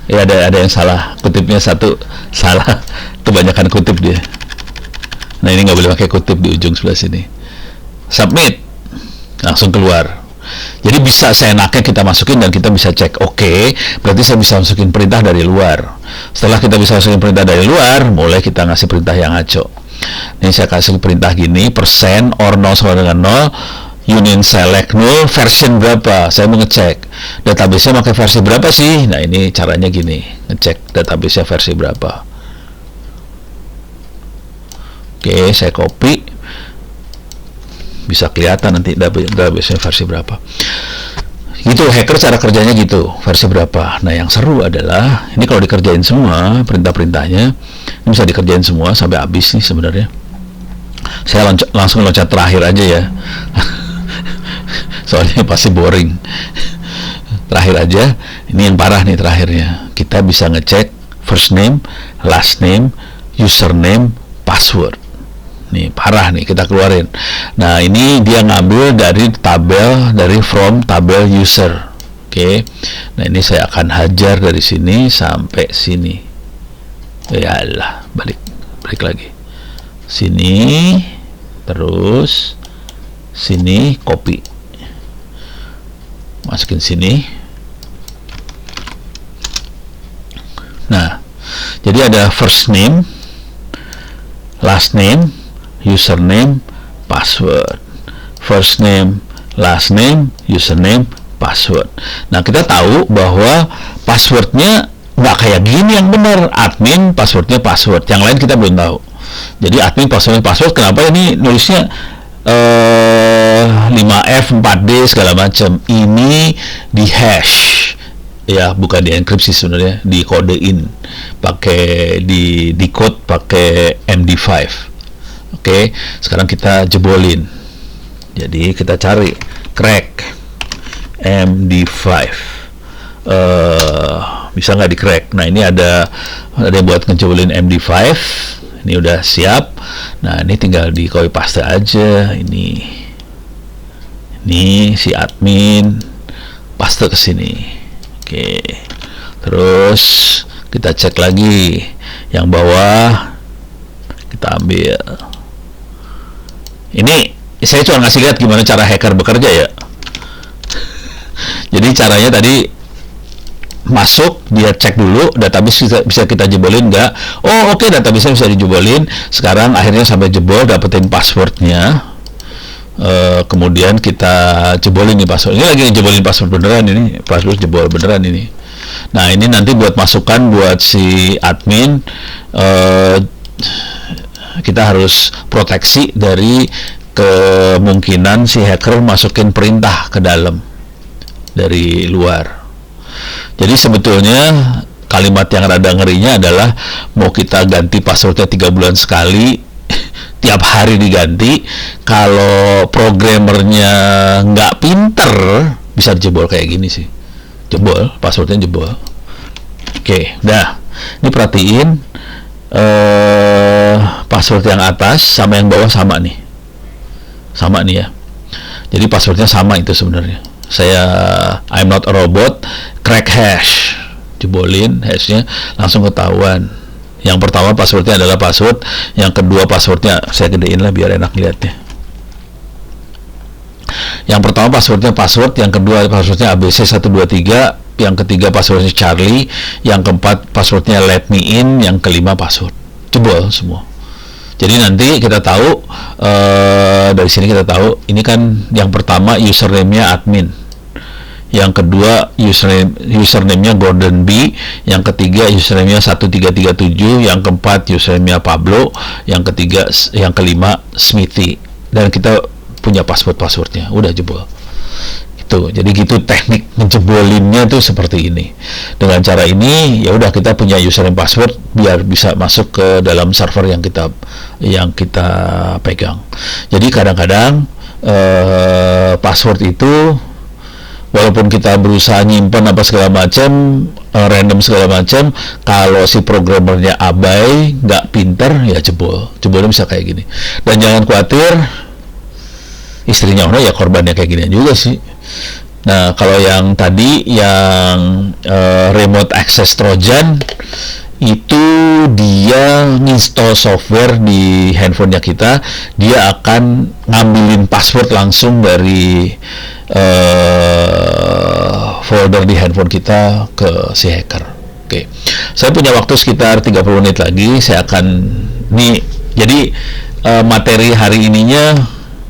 Ya ada yang salah, kutipnya satu salah, kebanyakan kutip dia. Nah ini nggak boleh pakai kutip di ujung sebelah sini. Submit, langsung keluar. Jadi bisa seenaknya kita masukin dan kita bisa cek. Oke, berarti saya bisa masukin perintah dari luar. Setelah kita bisa masukin perintah dari luar, mulai kita ngasih perintah yang ngaco. Ini saya kasih perintah gini, persen or 0 sama dengan 0, union select 0, version berapa? Saya mau ngecek database-nya pakai versi berapa sih? Nah ini caranya gini, ngecek database-nya versi berapa. Oke, saya copy, bisa kelihatan nanti database-nya versi berapa. Gitu, hacker cara kerjanya gitu, versi berapa. Nah yang seru adalah ini kalau dikerjain semua perintah-perintahnya, ini bisa dikerjain semua sampai habis nih sebenarnya. Saya langsung loncat terakhir aja ya. Soalnya pasti boring. Terakhir aja, ini yang parah nih terakhirnya. Kita bisa ngecek first name, last name, username, password. Nih parah nih kita keluarin. Nah ini dia ngambil dari tabel, dari from tabel user. Oke. Nah ini saya akan hajar dari sini sampai sini. Ya Allah, balik lagi. Sini, terus sini, copy, masukin sini. Nah jadi ada first name, last name, username, password. First name, last name, username, password. Nah kita tahu bahwa passwordnya nggak kayak gini yang benar. Admin passwordnya password, yang lain kita belum tahu. Jadi admin passwordnya password, kenapa ini nulisnya 5F 4D segala macam. Ini di hash ya, bukan di enkripsi sebenarnya, di kodein pakai di decode pakai MD5. Oke, sekarang kita jebolin. Jadi kita cari crack. MD5. Bisa nggak di crack? Nah, ini ada yang buat ngejebolin MD5. Ini udah siap. Nah, ini tinggal di copy paste aja. Ini si admin paste ke sini. Oke. Terus kita cek lagi yang bawah. Kita ambil. Ini saya cuma ngasih lihat gimana cara hacker bekerja ya. Jadi caranya tadi masuk, dia cek dulu database bisa kita jebolin nggak. Oh oke, database bisa dijebolin. Sekarang akhirnya sampai jebol, dapetin passwordnya. Kemudian kita jebolin nih password. Ini lagi jebolin password beneran, ini password jebol beneran ini. Nah, ini nanti buat masukan buat si admin. Kita harus proteksi dari kemungkinan si hacker masukin perintah ke dalam dari luar. Jadi sebetulnya kalimat yang rada ngerinya adalah mau kita ganti passwordnya 3 bulan sekali, tiap hari diganti. Kalau programmernya nggak pinter, bisa jebol kayak gini sih. Jebol, passwordnya jebol. Oke, udah. Ini perhatiin password yang atas sama yang bawah sama nih. Sama nih ya. Jadi passwordnya sama itu sebenarnya. I'm not a robot, crack hash, jebolin hashnya, langsung ketahuan. Yang pertama passwordnya adalah password, yang kedua passwordnya saya gedein lah biar enak lihatnya. Yang pertama passwordnya password, yang kedua passwordnya ABC123, yang ketiga passwordnya Charlie, yang keempat passwordnya let me in, yang kelima password. Jebol semua. Jadi nanti kita tahu dari sini kita tahu ini kan yang pertama username-nya admin, yang kedua username-nya Gordon B, yang ketiga username-nya 1337, yang keempat username-nya Pablo, yang kelima Smithy, dan kita punya passwordnya. Udah jebol. Jadi gitu teknik ngejebolinnya tuh seperti ini. Dengan cara ini ya udah kita punya username password biar bisa masuk ke dalam server yang kita pegang. Jadi kadang-kadang password itu walaupun kita berusaha nyimpen apa segala macam, random segala macam, kalau si programmernya abai, nggak pinter, ya jebolnya bisa kayak gini. Dan jangan khawatir, istrinya orang ya korbannya kayak gini juga sih. Nah, kalau yang tadi yang remote access trojan itu dia install software di handphonenya kita, dia akan ngambilin password langsung dari folder di handphone kita ke si hacker. Oke. Saya punya waktu sekitar 30 menit lagi, saya akan jadi materi hari ininya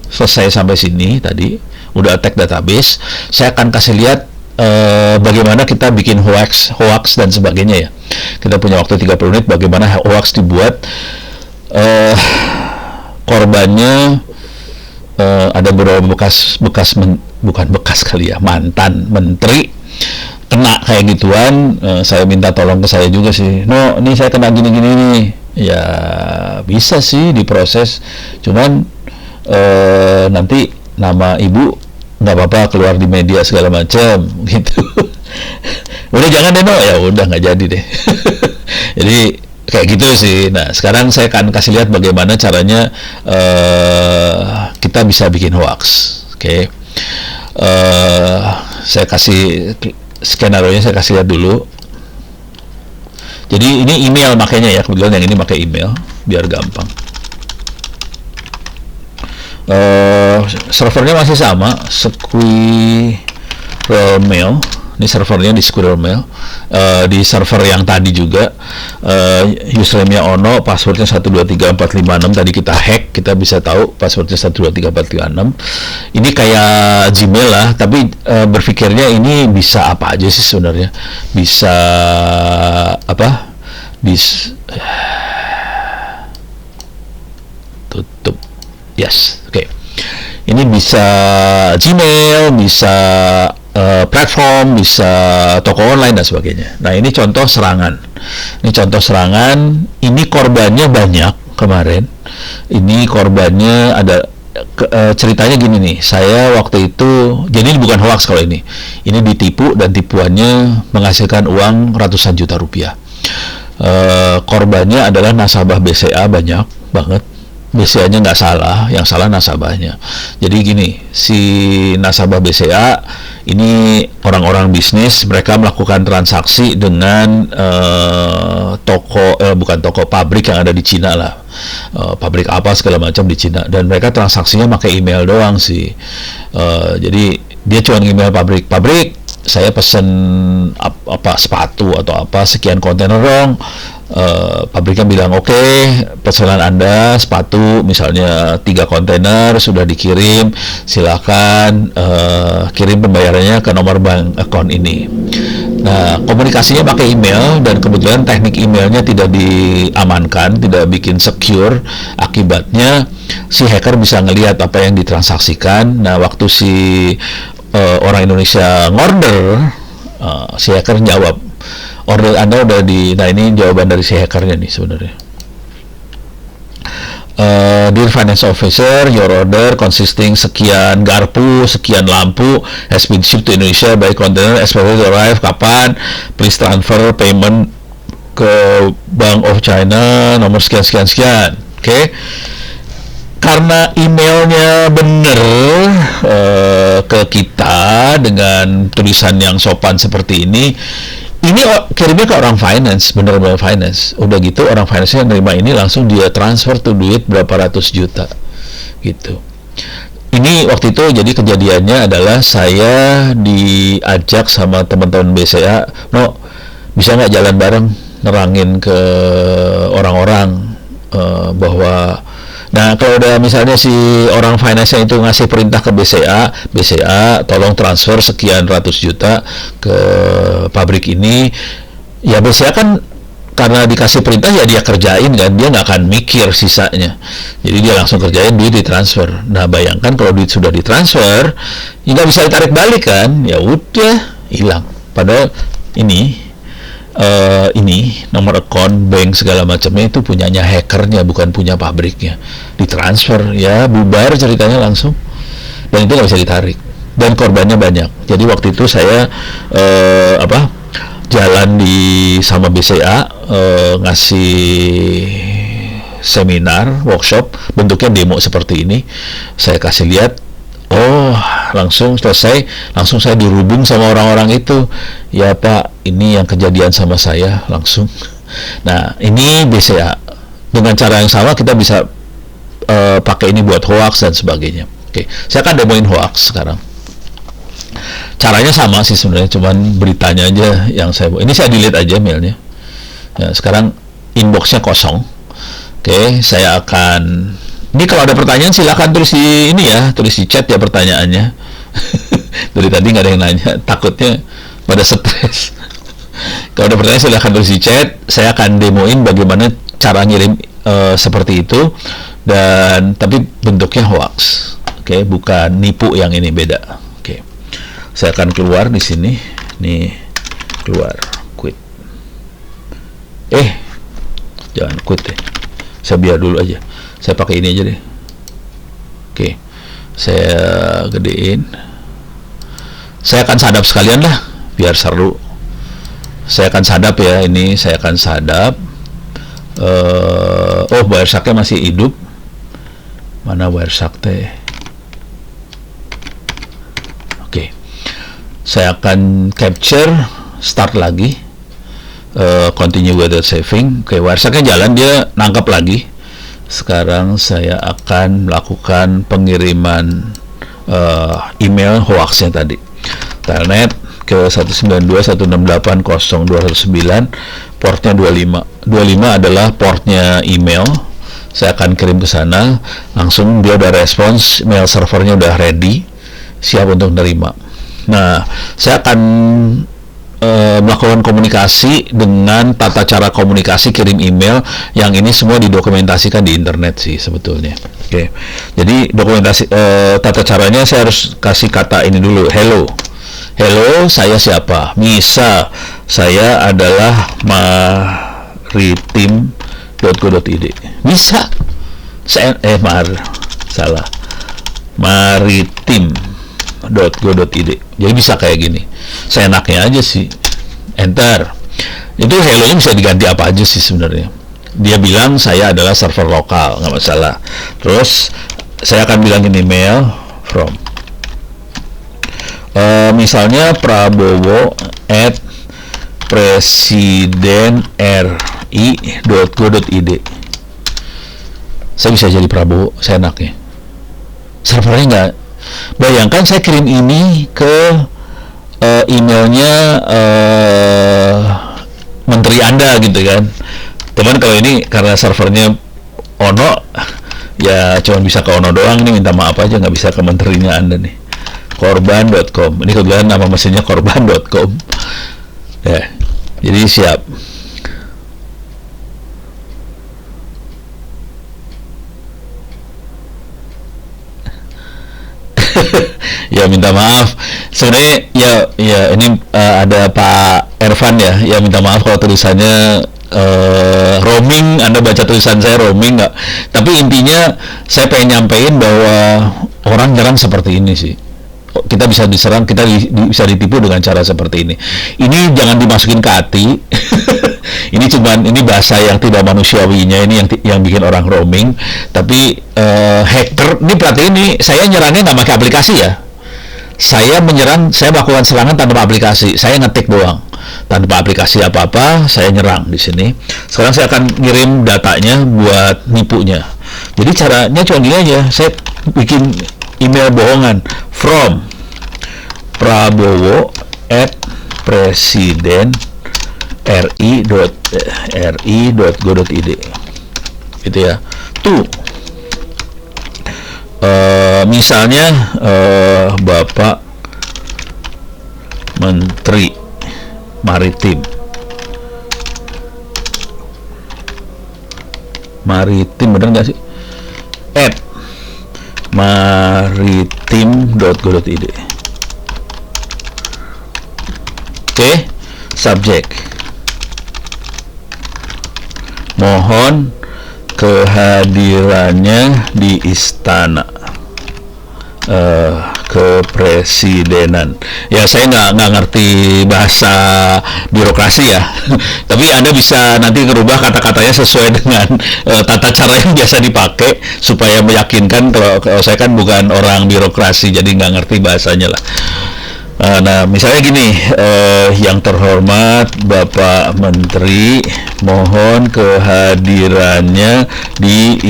selesai sampai sini tadi. Udah attack database, saya akan kasih lihat bagaimana kita bikin hoax dan sebagainya ya. Kita punya waktu 30 menit bagaimana hoax dibuat. Korbannya ada beberapa mantan menteri kena kayak gituan. Saya minta tolong ke saya juga sih. No, ini saya kena gini nih. Ya bisa sih diproses, cuman nanti nama ibu nggak apa-apa keluar di media segala macam gitu. Udah jangan deh, no, ya udah nggak jadi deh. Jadi kayak gitu sih. Nah, sekarang saya akan kasih lihat bagaimana caranya kita bisa bikin hoax. Oke. Saya kasih skenario-nya, saya kasih lihat dulu. Jadi ini email makanya ya, kebetulan yang ini pakai email biar gampang. Servernya masih sama, Squirrel Mail. Ini servernya di Squirrel Mail. Di server yang tadi juga username-nya Ono, passwordnya 123456. Tadi kita hack, kita bisa tahu passwordnya 123456. Ini kayak Gmail lah, tapi berpikirnya ini bisa apa aja sih sebenarnya? Bisa apa? Tutup. Yes, oke. Ini bisa Gmail, bisa platform, bisa toko online dan sebagainya. Nah, ini contoh serangan. Ini korbannya banyak kemarin. Ini korbannya ada ceritanya gini nih, saya waktu itu, jadi ini bukan hoax kalau ini ditipu dan tipuannya menghasilkan uang ratusan juta rupiah. Korbannya adalah nasabah BCA banyak banget. BCA-nya nggak salah, yang salah nasabahnya. Jadi gini, si nasabah BCA ini orang-orang bisnis, mereka melakukan transaksi dengan pabrik yang ada di Cina lah, pabrik apa segala macam di Cina, dan mereka transaksinya pakai email doang sih. Jadi dia cuma email pabrik, saya pesen apa sepatu atau apa sekian kontainer dong. Pabriknya bilang oke, pesanan Anda sepatu misalnya 3 kontainer sudah dikirim, silakan kirim pembayarannya ke nomor bank account ini. Nah, komunikasinya pakai email, dan kebetulan teknik emailnya tidak diamankan, tidak bikin secure. Akibatnya si hacker bisa ngelihat apa yang ditransaksikan. Nah, waktu si orang Indonesia ngorder, si hacker jawab, order Anda udah nah ini jawaban dari si hackernya nih sebenarnya. Dear Finance Officer, your order consisting sekian garpu, sekian lampu has been shipped to Indonesia by container expected to arrive kapan? Please transfer payment ke Bank of China nomor sekian. Oke. Karena emailnya bener ke kita dengan tulisan yang sopan seperti ini kirimnya ke orang finance, bener-bener finance. Udah gitu orang finance yang nerima ini langsung dia transfer tuh duit berapa ratus juta gitu. Ini waktu itu jadi kejadiannya adalah saya diajak sama teman-teman BCA, bisa nggak jalan bareng nerangin ke orang-orang bahwa, nah kalau udah misalnya si orang finance itu ngasih perintah ke BCA tolong transfer sekian ratus juta ke pabrik ini, ya BCA kan karena dikasih perintah ya dia kerjain kan, dia nggak akan mikir sisanya, jadi dia langsung kerjain, duit ditransfer. Nah bayangkan kalau duit sudah ditransfer ya nggak bisa ditarik balik kan, ya udah hilang. Padahal ini nomor account bank segala macamnya itu punyanya hackernya, bukan punya pabriknya. Ditransfer ya bubar ceritanya langsung, dan itu nggak bisa ditarik, dan korbannya banyak. Jadi waktu itu saya jalan sama BCA ngasih seminar workshop bentuknya demo seperti ini, saya kasih lihat. Langsung selesai, langsung saya dirubung sama orang-orang itu. Ya Pak, ini yang kejadian sama saya langsung. Nah, ini BCA. Dengan cara yang sama kita bisa pakai ini buat hoax dan sebagainya. Oke, saya akan demoin hoax sekarang. Caranya sama sih sebenarnya, cuman beritanya aja yang ini saya delete aja mailnya. Ya, sekarang inboxnya kosong. Oke, saya akan. Ini kalau ada pertanyaan silakan tulis di tulis di chat ya pertanyaannya. Dari tadi nggak ada yang nanya, takutnya pada stres. Kalau ada pertanyaan silakan tulis di chat. Saya akan demoin bagaimana cara ngirim seperti itu, dan tapi bentuknya hoax. Oke, bukan nipu, yang ini beda. Oke, saya akan keluar di sini. Nih, keluar, quit. Jangan quit deh. Saya biar dulu aja. Saya pakai ini aja deh. Oke, saya gedein. Saya akan sadap sekalian lah, biar seru. Saya akan sadap ya, ini saya akan sadap. Wireshark-nya masih hidup. Mana Wireshark teh? Oke, saya akan capture, start lagi, continue with the saving. Oke, Wireshark-nya jalan, dia nangkap lagi. Sekarang saya akan melakukan pengiriman email hoaxnya tadi. Telnet ke 192.168.0.209, portnya 25. 25 adalah portnya email. Saya akan kirim ke sana, langsung dia udah respons, mail servernya udah ready, siap untuk nerima. Nah, saya akan melakukan komunikasi dengan tata cara komunikasi kirim email yang ini semua didokumentasikan di internet sih sebetulnya. Oke. Jadi dokumentasi tata caranya saya harus kasih kata ini dulu, hello, saya siapa? Misal saya adalah maritim.go.id. Bisa. Salah. maritim.go.id. Jadi bisa kayak gini. Seenaknya aja sih. Enter. Itu hello-nya bisa diganti apa aja sih sebenarnya. Dia bilang saya adalah server lokal, nggak masalah. Terus saya akan bilangin email from. Misalnya Prabowo at presidenri.go.id. Saya bisa jadi Prabowo, saya enaknya. Servernya nggak. Bayangkan saya kirim ini ke emailnya menteri Anda gitu kan. Teman, kalau ini karena servernya Ono, ya cuma bisa ke Ono doang nih, minta maaf aja, nggak bisa ke menterinya Anda nih. Korban.com. Ini kebetulan nama mesinnya korban.com. Ya, jadi siap. Ya minta maaf. Sebenarnya ya ini ada Pak Ervan ya minta maaf kalau tulisannya roaming. Anda baca tulisan saya roaming nggak? Tapi intinya saya pengen nyampein bahwa orang nyerang seperti ini sih. Kita bisa diserang, kita bisa ditipu dengan cara seperti ini. Ini jangan dimasukin ke hati. ini bahasa yang tidak manusiawinya, ini yang bikin orang roaming. Tapi hacker ini, berarti ini saya nyerangnya nggak pakai aplikasi ya. Saya melakukan serangan tanpa aplikasi. Saya ngetik doang, tanpa aplikasi apa-apa. Saya nyerang di sini. Sekarang saya akan ngirim datanya buat nipunya. Jadi caranya cuma gini aja. Saya bikin email bohongan from Prabowo at presidenri.go.id gitu ya. Tuh misalnya Bapak Menteri Maritim bener nggak sih? At maritim.go.id. Oke, subjek. Mohon kehadirannya di istana kepresidenan. Ya, saya nggak ngerti bahasa birokrasi ya. Tapi Anda bisa nanti ngerubah kata-katanya sesuai dengan tata cara yang biasa dipakai supaya meyakinkan. Kalau saya kan bukan orang birokrasi, jadi nggak ngerti bahasanya lah. Nah, misalnya gini, yang terhormat Bapak Menteri, mohon kehadirannya di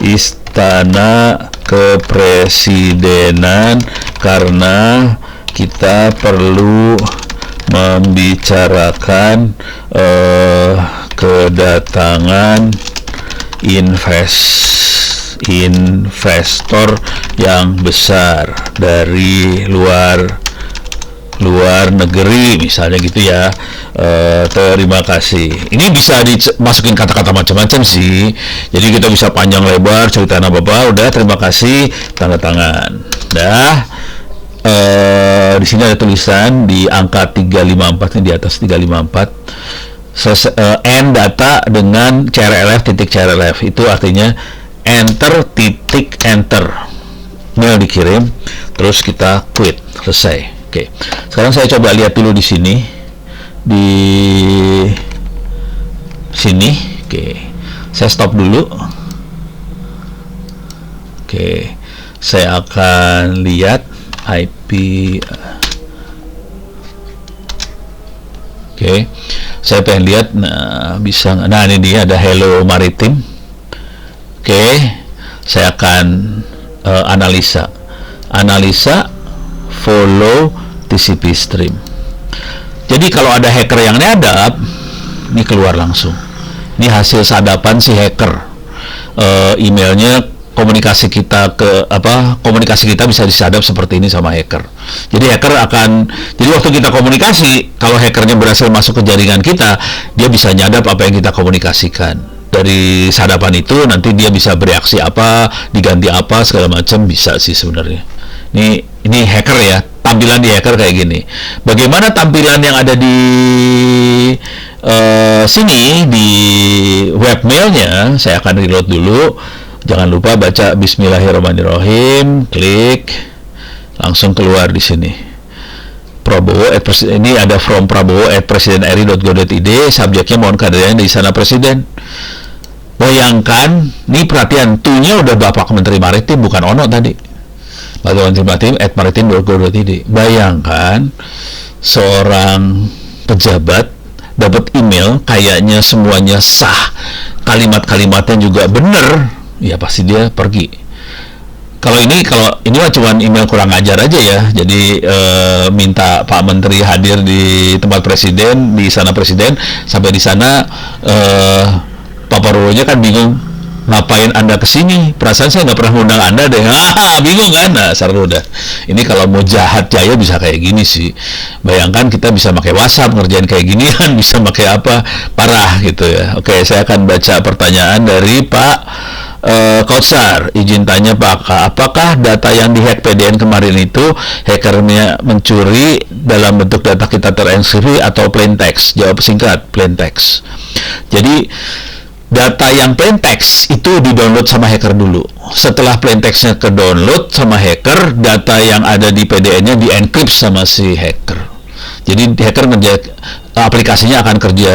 istana kepresidenan karena kita perlu membicarakan kedatangan investor yang besar dari luar negeri, misalnya gitu ya. Terima kasih. Ini bisa dimasukin kata-kata macam-macam sih. Jadi kita bisa panjang lebar cerita apa-apa. Udah, terima kasih, tanda tangan. Di sini ada tulisan di angka 354 di atas 354. End data dengan CRLF titik CRLF, itu artinya enter titik enter. Mail dikirim, terus kita quit, selesai. Oke. Sekarang saya coba lihat dulu di sini. Oke. Saya stop dulu. Oke. Saya akan lihat IP. Oke. Saya pengen lihat, ini dia ada Hello Maritim. Oke. Saya akan analisa follow TCP stream. Jadi kalau ada hacker yang nyadap, ini keluar langsung. Ini hasil sadapan si hacker. Emailnya, komunikasi kita bisa disadap seperti ini sama hacker. Jadi jadi waktu kita komunikasi, kalau hackernya berhasil masuk ke jaringan kita, dia bisa nyadap apa yang kita komunikasikan. Dari sadapan itu nanti dia bisa bereaksi apa, diganti apa, segala macam bisa sih sebenarnya. Ini hacker ya, tampilan di hacker kayak gini. Bagaimana tampilan yang ada di sini di webmailnya? Saya akan reload dulu. Jangan lupa baca Bismillahirrahmanirrahim, klik, langsung keluar di sini. Prabowo ini ada from prabowo@presidenri.go.id, subjeknya mohon kehadirannya di Istana Presiden. Bayangkan, nih perhatian, tunya udah Bapak Menteri Maritim, bukan Ono tadi. Bapak Menteri Maritim @maritim.go.id. Bayangkan seorang pejabat dapat email, kayaknya semuanya sah, kalimat-kalimatnya juga bener, ya pasti dia pergi. Kalau ini mah cuman email kurang ajar aja ya. Jadi minta Pak Menteri hadir di tempat Presiden, di Istana Presiden. Sampai di sana Pak Prabowo-nya kan bingung, ngapain Anda kesini? Perasaan saya nggak pernah ngundang Anda deh. Bingung kan? Nah, seru dah. Ini kalau mau jahat jaya bisa kayak gini sih. Bayangkan kita bisa pakai WhatsApp ngerjain kayak gini kan, bisa pakai apa? Parah gitu ya. Oke, saya akan baca pertanyaan dari Pak Kautsar. Izin tanya Pak, apakah data yang dihack PDN kemarin itu hackernya mencuri dalam bentuk data kita terenkripsi atau plain text? Jawab singkat, plain text. Jadi data yang plain text itu di-download sama hacker dulu. Setelah plain text-nya ke-download sama hacker, data yang ada di PDN-nya di-encrypt sama si hacker. Jadi hacker aplikasinya akan kerja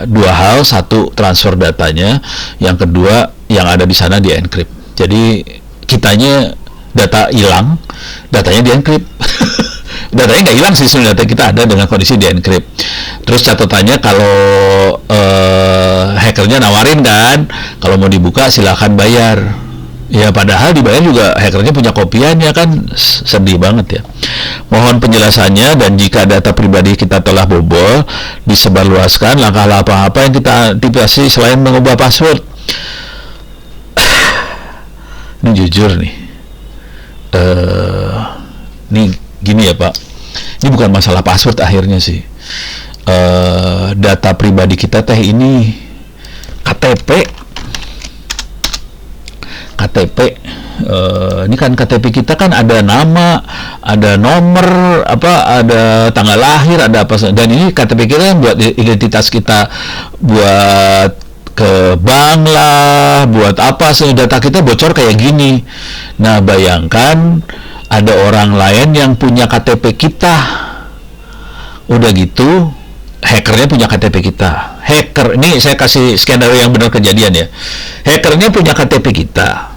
dua hal. Satu, transfer datanya. Yang kedua, yang ada di sana di-encrypt. Jadi kitanya data hilang, datanya di-encrypt. Datanya nggak hilang sih, sebenarnya data kita ada dengan kondisi di-encrypt. Terus catatannya kalau hackernya nawarin kan, kalau mau dibuka silakan bayar. Ya padahal dibayar juga hackernya punya kopiannya kan, sedih banget ya. Mohon penjelasannya, dan jika data pribadi kita telah bobol, disebarluaskan langkah apa yang kita antisipasi selain mengubah password. Ini jujur nih, nih gini ya Pak, ini bukan masalah password akhirnya sih. Data pribadi kita teh ini KTP, ini kan KTP kita kan ada nama, ada nomor, ada tanggal lahir, ada apa, dan ini KTP kita kan buat identitas kita, buat ke bank lah, buat apa sih, data kita bocor kayak gini. Nah bayangkan ada orang lain yang punya KTP kita, udah gitu hackernya punya KTP kita. Hacker, ini saya kasih skenario yang benar kejadian ya. Hackernya punya KTP kita.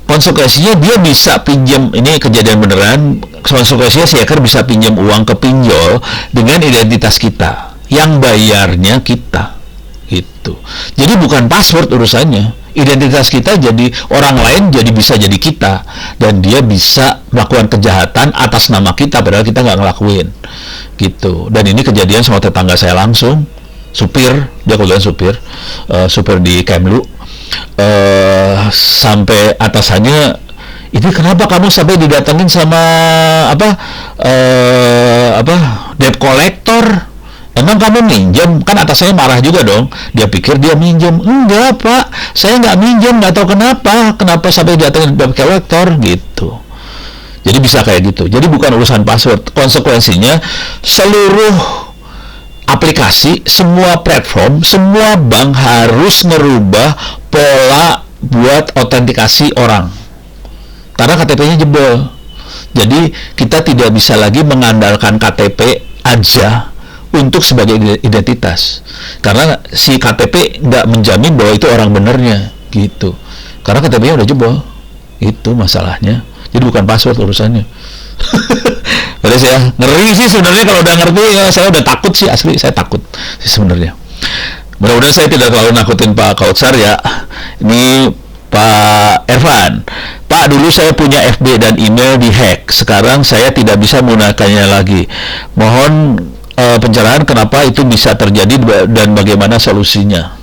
Konsekuensinya dia bisa pinjam, ini kejadian beneran, konsekuensinya si hacker bisa pinjam uang ke pinjol dengan identitas kita. Yang bayarnya kita. Gitu. Jadi bukan password urusannya. Identitas kita jadi orang lain, jadi bisa jadi kita, dan dia bisa melakukan kejahatan atas nama kita padahal kita nggak ngelakuin gitu. Dan ini kejadian sama tetangga saya langsung, supir, dia kebetulan supir di Kemlu, sampai atasannya, ini kenapa kamu sampai didatengin sama debt collector? Emang kamu minjem? Kan atasannya marah juga dong. Dia pikir dia minjem. Enggak Pak, saya nggak minjem, nggak tahu kenapa sampai datangin debt collector gitu. Jadi bisa kayak gitu. Jadi bukan urusan password. Konsekuensinya seluruh aplikasi, semua platform, semua bank harus merubah pola buat autentikasi orang. Karena KTP-nya jebol. Jadi kita tidak bisa lagi mengandalkan KTP aja untuk sebagai identitas, karena si KTP nggak menjamin bahwa itu orang benernya gitu, karena KTP-nya udah jebol. Itu masalahnya. Jadi bukan password urusannya. Jadi saya ngeri sih sebenarnya kalau udah ngerti ya, saya udah takut sih, asli saya takut sih sebenarnya. Mudah-mudahan saya tidak terlalu nakutin Pak Kautsar ya. Ini Pak Ervan. Pak, dulu saya punya FB dan email dihack. Sekarang saya tidak bisa menggunakannya lagi. Mohon pencerahan kenapa itu bisa terjadi dan bagaimana solusinya.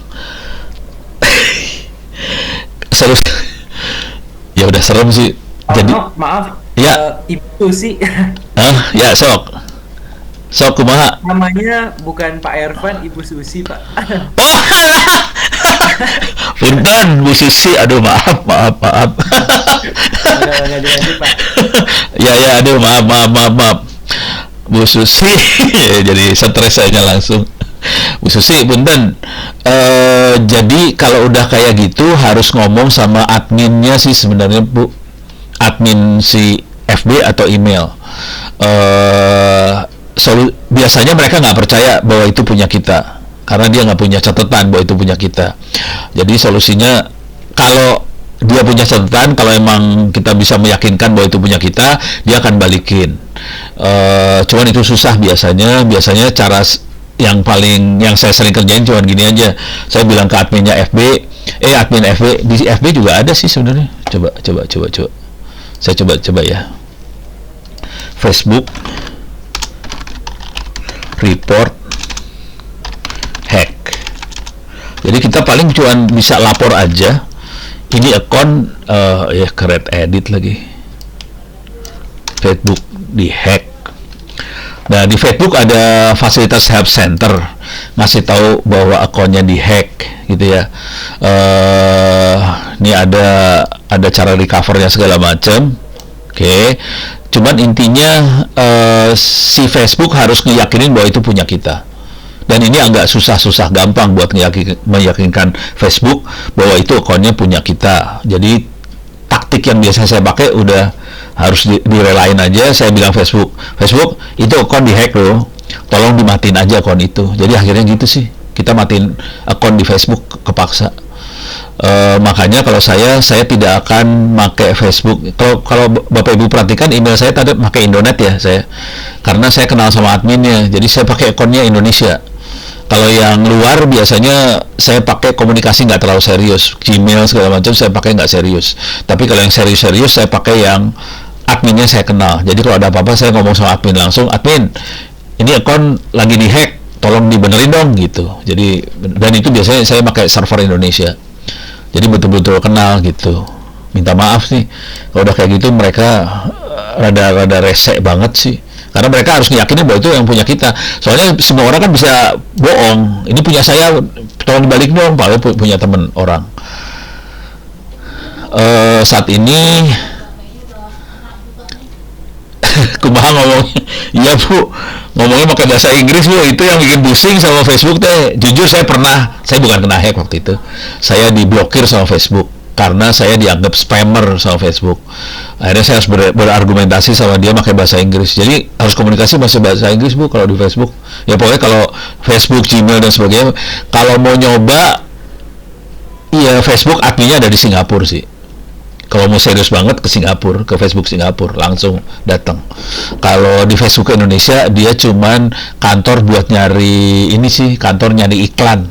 Ya udah serem sih. Jadi maaf ya, Ibu Susi. Ya sok kumaha. Namanya bukan Pak Ervan, Ibu Susi Pak. Oh punten Bu Susi, aduh maaf. Nggak dilanjut Pak. Ya aduh maaf Bu Susi. Jadi stres aja langsung. Bu Susi, punten. Jadi kalau udah kayak gitu harus ngomong sama adminnya sih sebenarnya, Bu. Admin si FB atau email. Biasanya mereka nggak percaya bahwa itu punya kita, karena dia nggak punya catatan bahwa itu punya kita. Jadi solusinya, kalau dia punya catatan, kalau emang kita bisa meyakinkan bahwa itu punya kita, dia akan balikin. Cuman itu susah biasanya. Biasanya cara yang saya sering kerjain cuman gini aja. Saya bilang ke adminnya FB, admin FB, di FB juga ada sih sebenarnya. Coba. Saya coba ya. Facebook report hack. Jadi kita paling cuman bisa lapor aja. Ini akun keren edit lagi. Facebook di hack. Nah, di Facebook ada fasilitas help center, ngasih tahu bahwa akunnya di hack gitu ya. Ini ada cara recovernya segala macam. Oke. Cuman intinya si Facebook harus ngeyakinin bahwa itu punya kita. Dan ini agak susah gampang buat meyakinkan Facebook bahwa itu akunnya punya kita. Jadi taktik yang biasa saya pakai udah harus direlain aja. Saya bilang Facebook itu akun dihack loh, tolong dimatiin aja akun itu. Jadi akhirnya gitu sih, kita matiin akun di Facebook kepaksa. Makanya kalau saya tidak akan pakai Facebook. Kalau Bapak Ibu perhatikan email saya tadi pakai Indonet ya saya, karena saya kenal sama adminnya, jadi saya pakai akunnya Indonesia. Kalau yang luar biasanya saya pakai komunikasi nggak terlalu serius, Gmail segala macam saya pakai nggak serius. Tapi kalau yang serius saya pakai yang adminnya saya kenal. Jadi kalau ada apa-apa saya ngomong sama admin langsung, admin ini akun lagi dihack, tolong dibenerin dong gitu. Jadi, dan itu biasanya saya pakai server Indonesia. Jadi betul-betul kenal gitu. Minta maaf sih kalau udah kayak gitu, mereka rada rese banget sih. Karena mereka harus yakinin bahwa itu yang punya kita. Soalnya semua orang kan bisa bohong. Ini punya saya, tolong dibalik dong. Padahal punya teman orang. Saat ini kumaha ngomongnya, iya Bu, ngomongnya pakai bahasa Inggris Bu, itu yang bikin pusing sama Facebook teh. Jujur saya bukan kena hack waktu itu, saya diblokir sama Facebook karena saya dianggap spammer sama Facebook. Akhirnya saya harus berargumentasi sama dia pakai bahasa Inggris. Jadi harus komunikasi masih bahasa Inggris Bu kalau di Facebook. Ya pokoknya kalau Facebook, Gmail dan sebagainya, kalau mau nyoba, iya Facebook adminnya ada di Singapura sih. Kalau mau serius banget ke Singapura, ke Facebook Singapura, langsung datang. Kalau di Facebook Indonesia, dia cuman kantor buat nyari ini sih, kantor nyari iklan.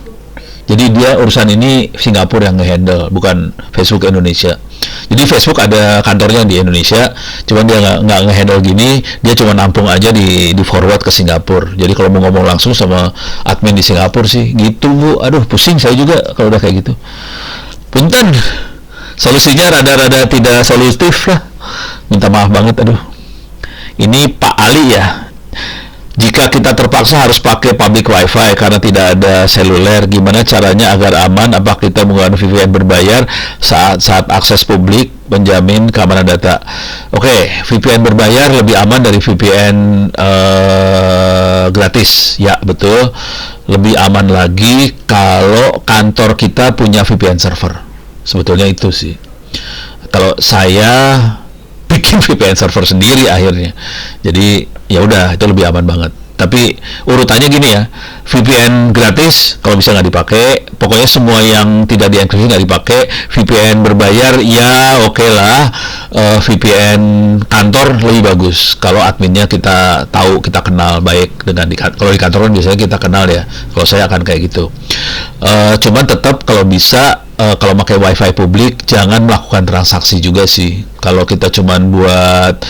Jadi dia urusan ini Singapura yang nge-handle, bukan Facebook Indonesia. Jadi Facebook ada kantornya di Indonesia, cuman dia nggak nge-handle gini, dia cuma nampung aja di forward ke Singapura. Jadi kalau mau ngomong langsung sama admin di Singapura sih, gitu Bu. Aduh, pusing saya juga kalau udah kayak gitu. Punten. Solusinya rada-rada tidak solutif lah. Minta maaf banget, aduh. Ini Pak Ali ya. Jika kita terpaksa harus pakai public wifi karena tidak ada seluler, gimana caranya agar aman? Apakah kita menggunakan VPN berbayar saat akses publik menjamin keamanan data? Oke, VPN berbayar lebih aman dari VPN gratis. Ya, betul. Lebih aman lagi kalau kantor kita punya VPN server. Sebetulnya itu sih. Kalau saya bikin VPN server sendiri akhirnya. Jadi ya udah, itu lebih aman banget. Tapi urutannya gini ya, VPN gratis kalau bisa nggak dipakai, pokoknya semua yang tidak dienkripsi nggak dipakai. VPN berbayar ya oke lah, VPN kantor lebih bagus kalau adminnya kita tahu, kita kenal baik dengan kalau di kantor kan biasanya kita kenal ya. Kalau saya akan kayak gitu. Cuman tetap kalau bisa, kalau pakai wifi publik jangan melakukan transaksi juga sih. Kalau kita cuman buat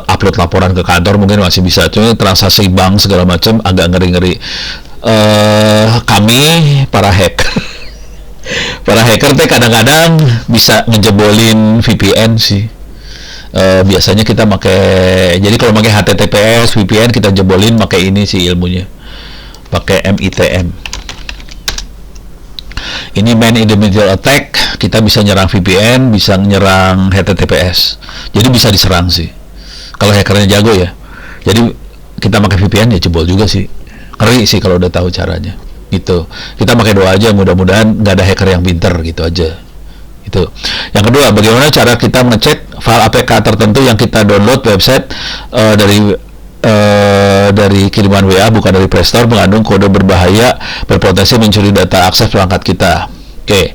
upload laporan ke kantor mungkin masih bisa, cuma transaksi bank segala macam agak ngeri-ngeri. Kami para hacker teh kadang-kadang bisa ngejebolin VPN sih. Biasanya kita pakai, jadi kalau pakai HTTPS VPN kita jebolin pakai ini sih ilmunya, pakai MITM. Ini man in the middle attack, kita bisa nyerang VPN, bisa nyerang HTTPS. Jadi bisa diserang sih. Kalau hackernya jago ya. Jadi kita pakai VPN ya jebol juga sih. Ngeri sih kalau udah tahu caranya. gitu. Kita pakai doa aja, mudah-mudahan nggak ada hacker yang pinter gitu aja. Itu. Yang kedua, bagaimana cara kita ngecek file APK tertentu yang kita download website dari kiriman WA, bukan dari Play Store, mengandung kode berbahaya, berpotensi mencuri data akses perangkat kita. Oke.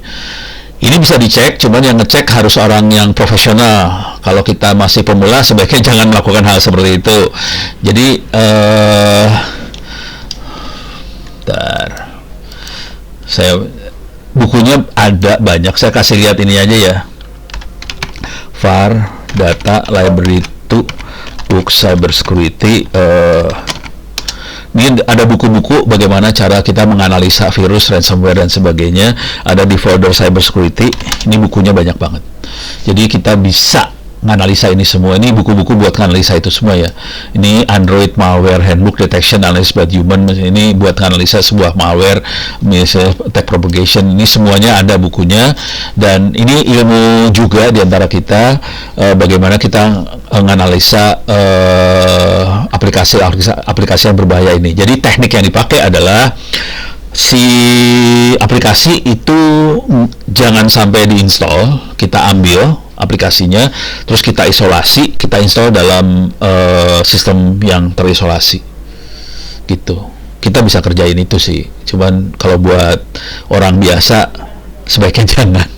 Ini bisa dicek, cuman yang ngecek harus orang yang profesional. Kalau kita masih pemula, sebaiknya jangan melakukan hal seperti itu. Jadi, bukunya ada banyak. Saya kasih lihat ini aja ya. VAR Data Library 2 Book Cyber Security. Ini ada buku-buku bagaimana cara kita menganalisa virus, ransomware dan sebagainya. Ada di folder cyber security. Ini bukunya banyak banget. Jadi kita bisa menganalisa ini semua. Ini buku-buku buat menganalisa itu semua ya. Ini Android Malware Handbook Detection Analysis by Human. Ini buat menganalisa sebuah malware, misalnya attack propagation. Ini semuanya ada bukunya. Dan ini ilmu juga diantara kita, bagaimana kita menganalisa aplikasi yang berbahaya ini. Jadi teknik yang dipakai adalah si aplikasi itu jangan sampai diinstal, kita ambil aplikasinya, terus kita isolasi, kita install dalam sistem yang terisolasi gitu. Kita bisa kerjain itu sih, cuman kalau buat orang biasa sebaiknya jangan.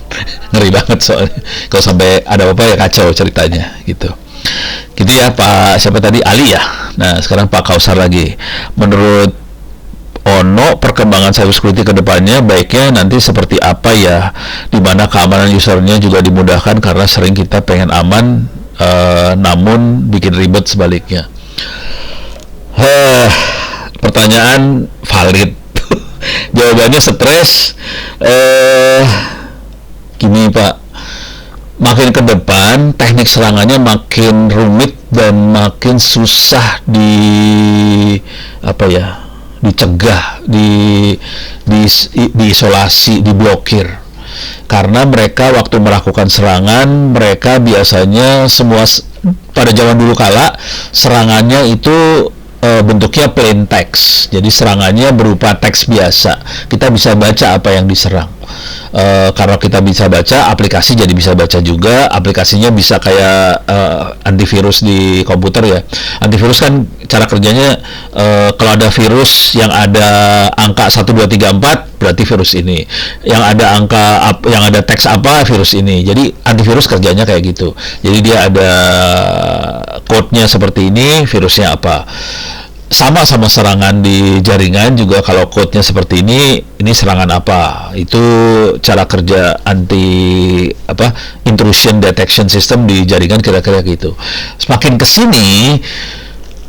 Ngeri banget soalnya kalau sampai ada apa ya, kacau ceritanya gitu. Gitu ya Pak, siapa tadi, Ali ya. Nah sekarang Pak Kausar lagi. Menurut Ono, perkembangan cybersecurity ke depannya baiknya nanti seperti apa ya, di mana keamanan usernya juga dimudahkan karena sering kita pengen aman, namun bikin ribet sebaliknya. Pertanyaan valid. Jawabannya stres. Gini Pak, makin ke depan teknik serangannya makin rumit dan makin susah dicegah, diisolasi, diblokir. Karena mereka waktu melakukan serangan, mereka biasanya pada zaman dulu kala serangannya itu bentuknya plain text. Jadi serangannya berupa teks biasa. Kita bisa baca apa yang diserang. Karena kita bisa baca, aplikasi jadi bisa baca juga. Aplikasinya bisa kayak antivirus di komputer ya. Antivirus kan cara kerjanya, kalau ada virus yang ada angka 1, 2, 3, 4 berarti virus ini. Yang ada teks apa, virus ini. Jadi antivirus kerjanya kayak gitu. Jadi dia ada code-nya seperti ini, virusnya apa. Sama serangan di jaringan juga, kalau code-nya seperti ini serangan apa. Itu cara kerja intrusion detection system di jaringan, kira-kira gitu. Semakin kesini,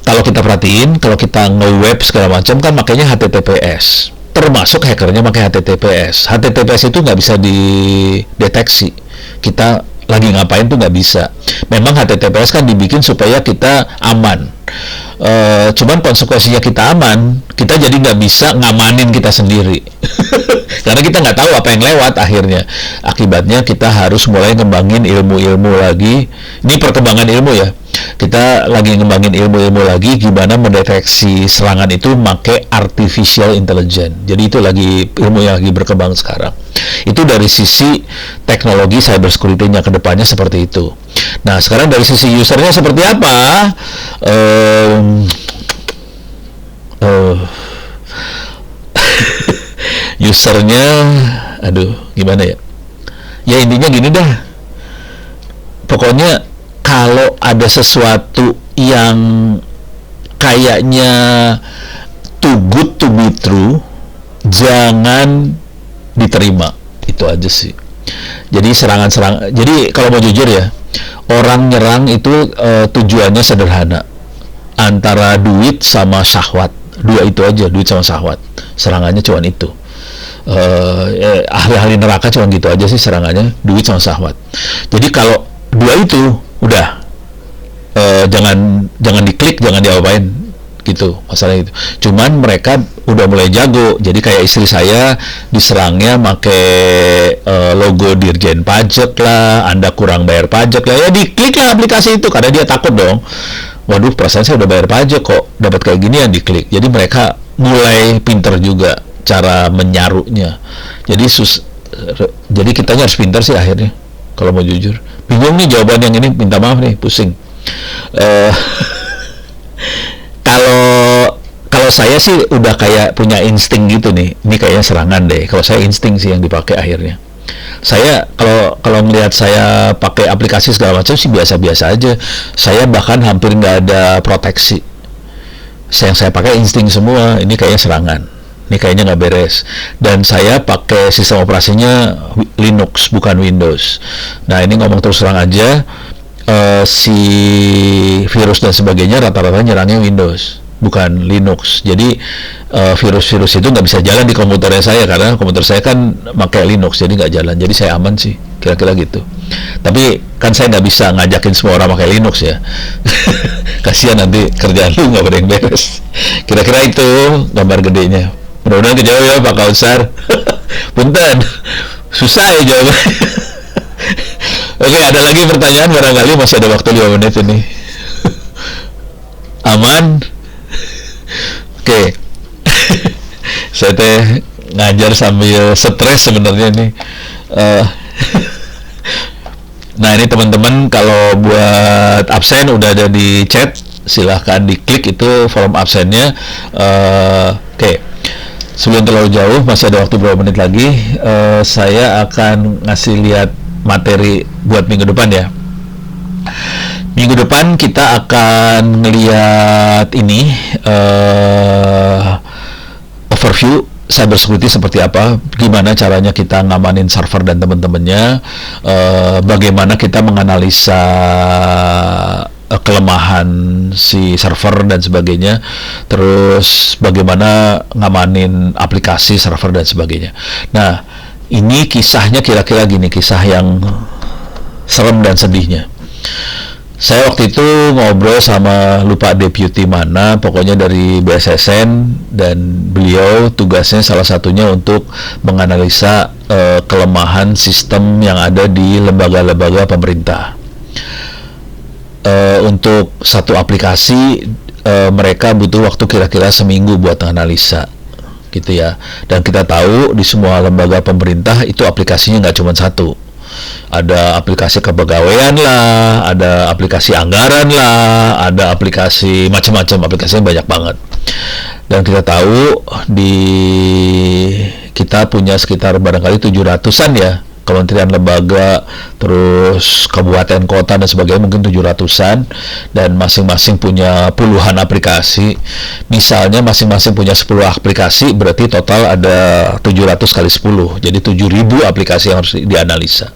kalau kita perhatiin, kalau kita nge-web segala macam kan makanya HTTPS. Termasuk hackernya pakai HTTPS. HTTPS itu nggak bisa dideteksi. Kita lagi ngapain tuh nggak bisa. Memang HTTPS kan dibikin supaya kita aman. Cuman konsekuensinya kita aman, kita jadi nggak bisa ngamanin kita sendiri. Karena kita nggak tahu apa yang lewat akhirnya. Akibatnya kita harus mulai ngembangin ilmu-ilmu lagi. Ini perkembangan ilmu ya. Kita lagi ngembangin ilmu-ilmu lagi gimana mendeteksi serangan itu pakai artificial intelligence. Jadi itu lagi ilmu yang lagi berkembang sekarang. Itu dari sisi teknologi cybersecurity-nya ke depannya seperti itu. Nah, sekarang dari sisi usernya seperti apa? Usernya, gimana ya? Ya intinya gini dah. Pokoknya kalau ada sesuatu yang kayaknya too good to be true, jangan diterima. Itu aja sih. Jadi jadi kalau mau jujur ya, orang nyerang itu tujuannya sederhana, antara duit sama syahwat. Dua itu aja, duit sama syahwat. Serangannya cuma itu. Ahli-ahli neraka cuma gitu aja sih serangannya, duit sama syahwat. Jadi kalau dua itu udah, jangan diklik, jangan diapain gitu masalah itu. Cuman mereka udah mulai jago. Jadi kayak istri saya diserangnya pakai logo Dirjen Pajak lah, Anda kurang bayar pajak lah, ya diklik lah aplikasi itu karena dia takut dong. Waduh, perasaan saya udah bayar pajak kok dapat kayak gini, yang diklik. Jadi mereka mulai pinter juga cara menyarunya. Jadi kitanya harus pintar sih akhirnya. Kalau mau jujur, bingung nih jawaban yang ini, minta maaf nih, pusing. Eh, Kalau kalau saya sih udah kayak punya insting gitu nih. Ini kayaknya serangan deh. Kalau saya insting sih yang dipakai akhirnya. Saya kalau kalau melihat saya pakai aplikasi segala macam sih biasa-biasa aja. Saya bahkan hampir nggak ada proteksi. Yang saya pakai insting semua. Ini kayaknya serangan. Ini kayaknya nggak beres. Dan saya pakai sistem operasinya Linux bukan Windows. Nah ini ngomong terus terang aja. Si virus dan sebagainya rata-rata nyerangnya Windows bukan Linux. Jadi virus-virus itu nggak bisa jalan di komputernya saya karena komputer saya kan pakai Linux, jadi nggak jalan. Jadi saya aman sih, kira-kira gitu. Tapi kan saya nggak bisa ngajakin semua orang pakai Linux ya. Kasihan nanti kerjaan lu nggak ada yang beres. Kira-kira itu gambar gedenya. Mudah-mudahan kejawab ya Pak Kautsar. Punten, susah ya jawabnya. Oke, ada lagi pertanyaan barangkali, masih ada waktu 5 menit ini. Aman? Oke. Saya teh ngajar sambil stres sebenarnya nih. Nah ini teman-teman kalau buat absen udah ada di chat, silahkan diklik itu form absennya. Oke. Sebelum terlalu jauh, masih ada waktu berapa menit lagi. Saya akan ngasih lihat materi buat minggu depan ya. Minggu depan kita akan ngeliat ini overview cybersecurity seperti apa, gimana caranya kita ngamanin server dan teman-temannya, bagaimana kita menganalisa kelemahan si server dan sebagainya, terus bagaimana ngamanin aplikasi server dan sebagainya. Nah ini kisahnya kira-kira gini, kisah yang serem dan sedihnya. Saya waktu itu ngobrol sama lupa deputy mana, pokoknya dari BSSN, dan beliau tugasnya salah satunya untuk menganalisa kelemahan sistem yang ada di lembaga-lembaga pemerintah. Untuk satu aplikasi mereka butuh waktu kira-kira seminggu buat analisa gitu ya. Dan kita tahu di semua lembaga pemerintah itu aplikasinya nggak cuma satu. Ada aplikasi kepegawaian lah, ada aplikasi anggaran lah, ada aplikasi macam-macam, aplikasinya banyak banget. Dan kita tahu kita punya sekitar barangkali 700-an ya kementerian lembaga, terus kabupaten kota dan sebagainya, mungkin 700-an, dan masing-masing punya puluhan aplikasi. Misalnya masing-masing punya 10 aplikasi, berarti total ada 700 kali 10, jadi 7.000 aplikasi yang harus dianalisa.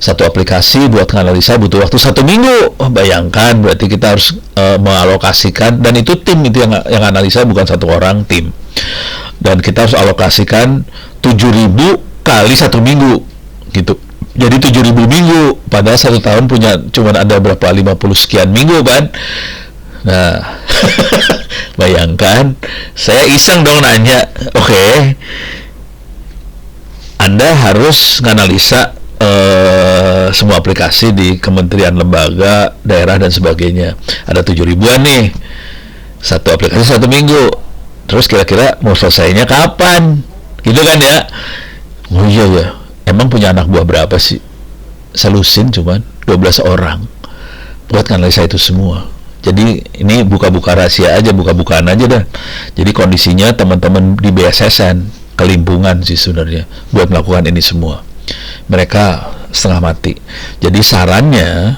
Satu aplikasi buat menganalisa butuh waktu 1 minggu. Bayangkan, berarti kita harus mengalokasikan, dan itu tim itu yang analisa, bukan satu orang, tim. Dan kita harus alokasikan 7.000 kali 1 minggu gitu. Jadi 7.000 minggu, padahal 1 tahun punya cuman ada berapa, 50 sekian minggu kan. Nah bayangkan, saya iseng dong nanya, oke, Anda harus nganalisa semua aplikasi di kementerian, lembaga, daerah dan sebagainya, ada 7.000-an nih, satu aplikasi 1 minggu, terus kira-kira mau selesainya kapan gitu kan ya. Oh iya ya, emang punya anak buah berapa sih? Selusin cuman 12 orang buat nganalisa itu semua. Jadi ini buka-buka rahasia aja, buka-bukaan aja dah. Jadi kondisinya teman-teman di BSSN kelimpungan sih sebenarnya buat melakukan ini semua. Mereka setengah mati. Jadi sarannya,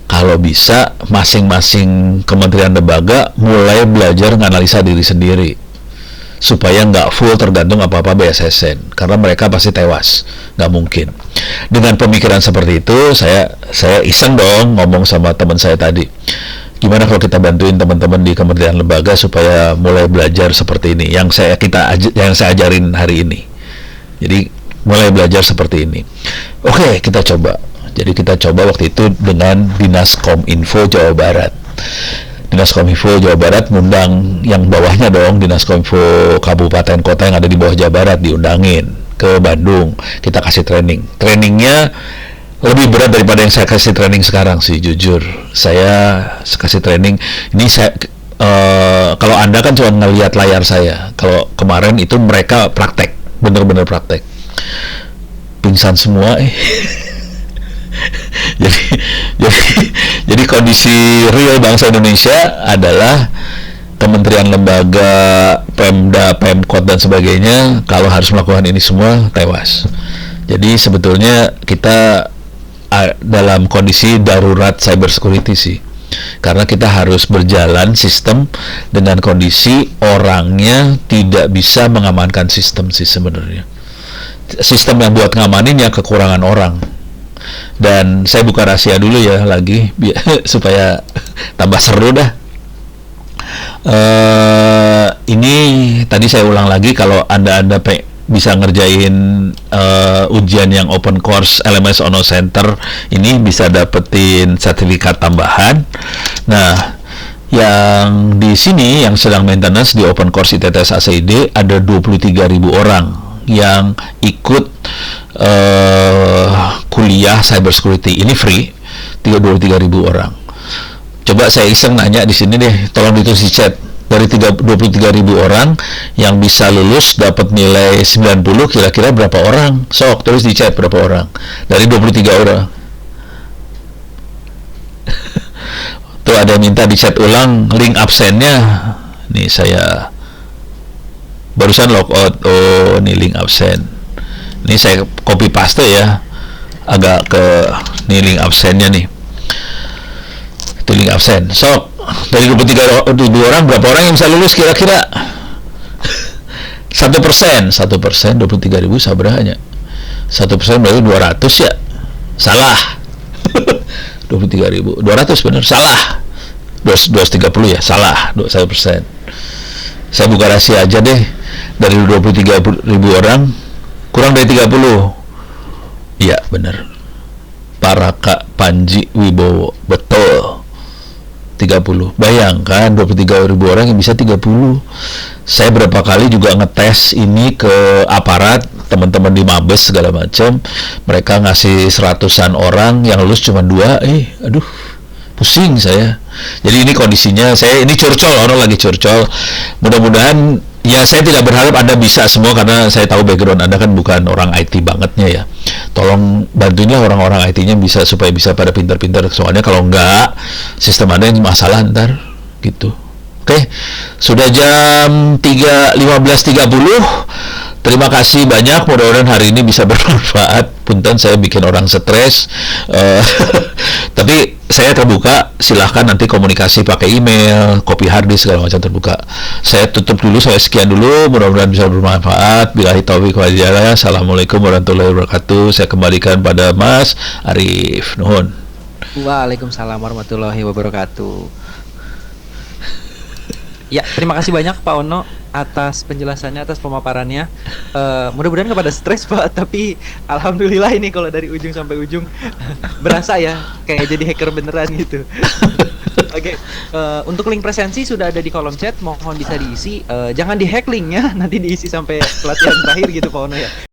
kalau bisa masing-masing kementerian lembaga mulai belajar menganalisa diri sendiri, supaya nggak full tergantung apa-apa BSSN, karena mereka pasti tewas, nggak mungkin. Dengan pemikiran seperti itu, saya iseng dong ngomong sama teman saya tadi, gimana kalau kita bantuin teman-teman di kementerian lembaga supaya mulai belajar seperti ini, yang saya ajarin hari ini. Jadi mulai belajar seperti ini. Oke, kita coba. Jadi kita coba waktu itu dengan Dinas Kominfo Jawa Barat. Dinas Kominfo Jawa Barat ngundang yang bawahnya dong, Dinas Kominfo kabupaten kota yang ada di bawah Jawa Barat, diundangin ke Bandung. Kita kasih training. Trainingnya lebih berat daripada yang saya kasih training sekarang sih, jujur. Saya kasih training ini, saya Kalau Anda kan cuma ngelihat layar saya. Kalau kemarin itu mereka praktek, bener-bener praktek. Pingsan semua. jadi, jadi, jadi kondisi real bangsa Indonesia adalah kementerian, lembaga, Pemda, Pemkot dan sebagainya kalau harus melakukan ini semua tewas. Jadi sebetulnya kita dalam kondisi darurat cyber security sih. Karena kita harus berjalan sistem dengan kondisi orangnya tidak bisa mengamankan sistem sih sebenarnya. Sistem yang buat ngamanin ya kekurangan orang. Dan saya buka rahasia dulu ya lagi supaya tambah seru dah. Ini tadi saya ulang lagi, kalau anda bisa ngerjain ujian yang open course LMS Ono Center ini bisa dapetin sertifikat tambahan. Nah, yang di sini yang sedang maintenance di open course ITTS ACID ada 23.000 orang yang ikut kuliah cyber security ini free, 23.000 orang. Coba saya iseng nanya di sini deh, tolong ditulis di chat. Dari 23.000 orang yang bisa lulus dapat nilai 90, kira-kira berapa orang? Sok, tulis di chat berapa orang. Dari 23 orang. Tuh ada yang minta di chat ulang link absennya. Nih saya barusan logout. Oh, ini link absen. Ini saya copy paste ya. Agak ke nih link absennya nih. Itu link absen. Sok, dari 23 orang berapa orang yang bisa lulus kira-kira? 1%, 23.000 sabrahnya. 1% berarti 200 ya? Salah. 23.000, 200 benar, salah. 230 ya, salah. 1%. Saya buka rahasia aja deh. Dari 23.000 orang kurang dari 30. Iya, benar. Paraka Panji Wibowo, betul. 30. Bayangkan 23.000 orang yang bisa 30. Saya berapa kali juga ngetes ini ke aparat, teman-teman di Mabes segala macam. Mereka ngasih 100-an orang, yang lulus cuma 2. Aduh, pusing saya. Jadi ini kondisinya, saya ini curcol, orang lagi curcol. Mudah-mudahan, ya saya tidak berharap Anda bisa semua karena saya tahu background Anda kan bukan orang IT bangetnya ya. Tolong bantuinlah orang-orang IT-nya bisa supaya bisa pada pintar-pintar, soalnya kalau enggak sistem Anda yang masalah ntar gitu. Oke, sudah jam 15.30. Terima kasih banyak, mudah-mudahan hari ini bisa bermanfaat. Punten saya bikin orang stres. Tapi saya terbuka, silahkan nanti komunikasi pakai email, copy harddisk segala macam terbuka. Saya tutup dulu, saya sekian dulu, mudah-mudahan bisa bermanfaat. Billahi taufiq wal hidayah. Assalamualaikum warahmatullahi wabarakatuh. Saya kembalikan pada Mas Arif. Nuhun. Waalaikumsalam warahmatullahi wabarakatuh. Ya, terima kasih banyak Pak Ono atas penjelasannya, atas pemaparannya. Mudah-mudahan nggak pada stres Pak, tapi alhamdulillah ini kalau dari ujung sampai ujung berasa ya kayak jadi hacker beneran gitu. Oke, untuk link presensi sudah ada di kolom chat, mohon bisa diisi. Jangan di-hack linknya, nanti diisi sampai pelatihan terakhir gitu Pak Ono ya.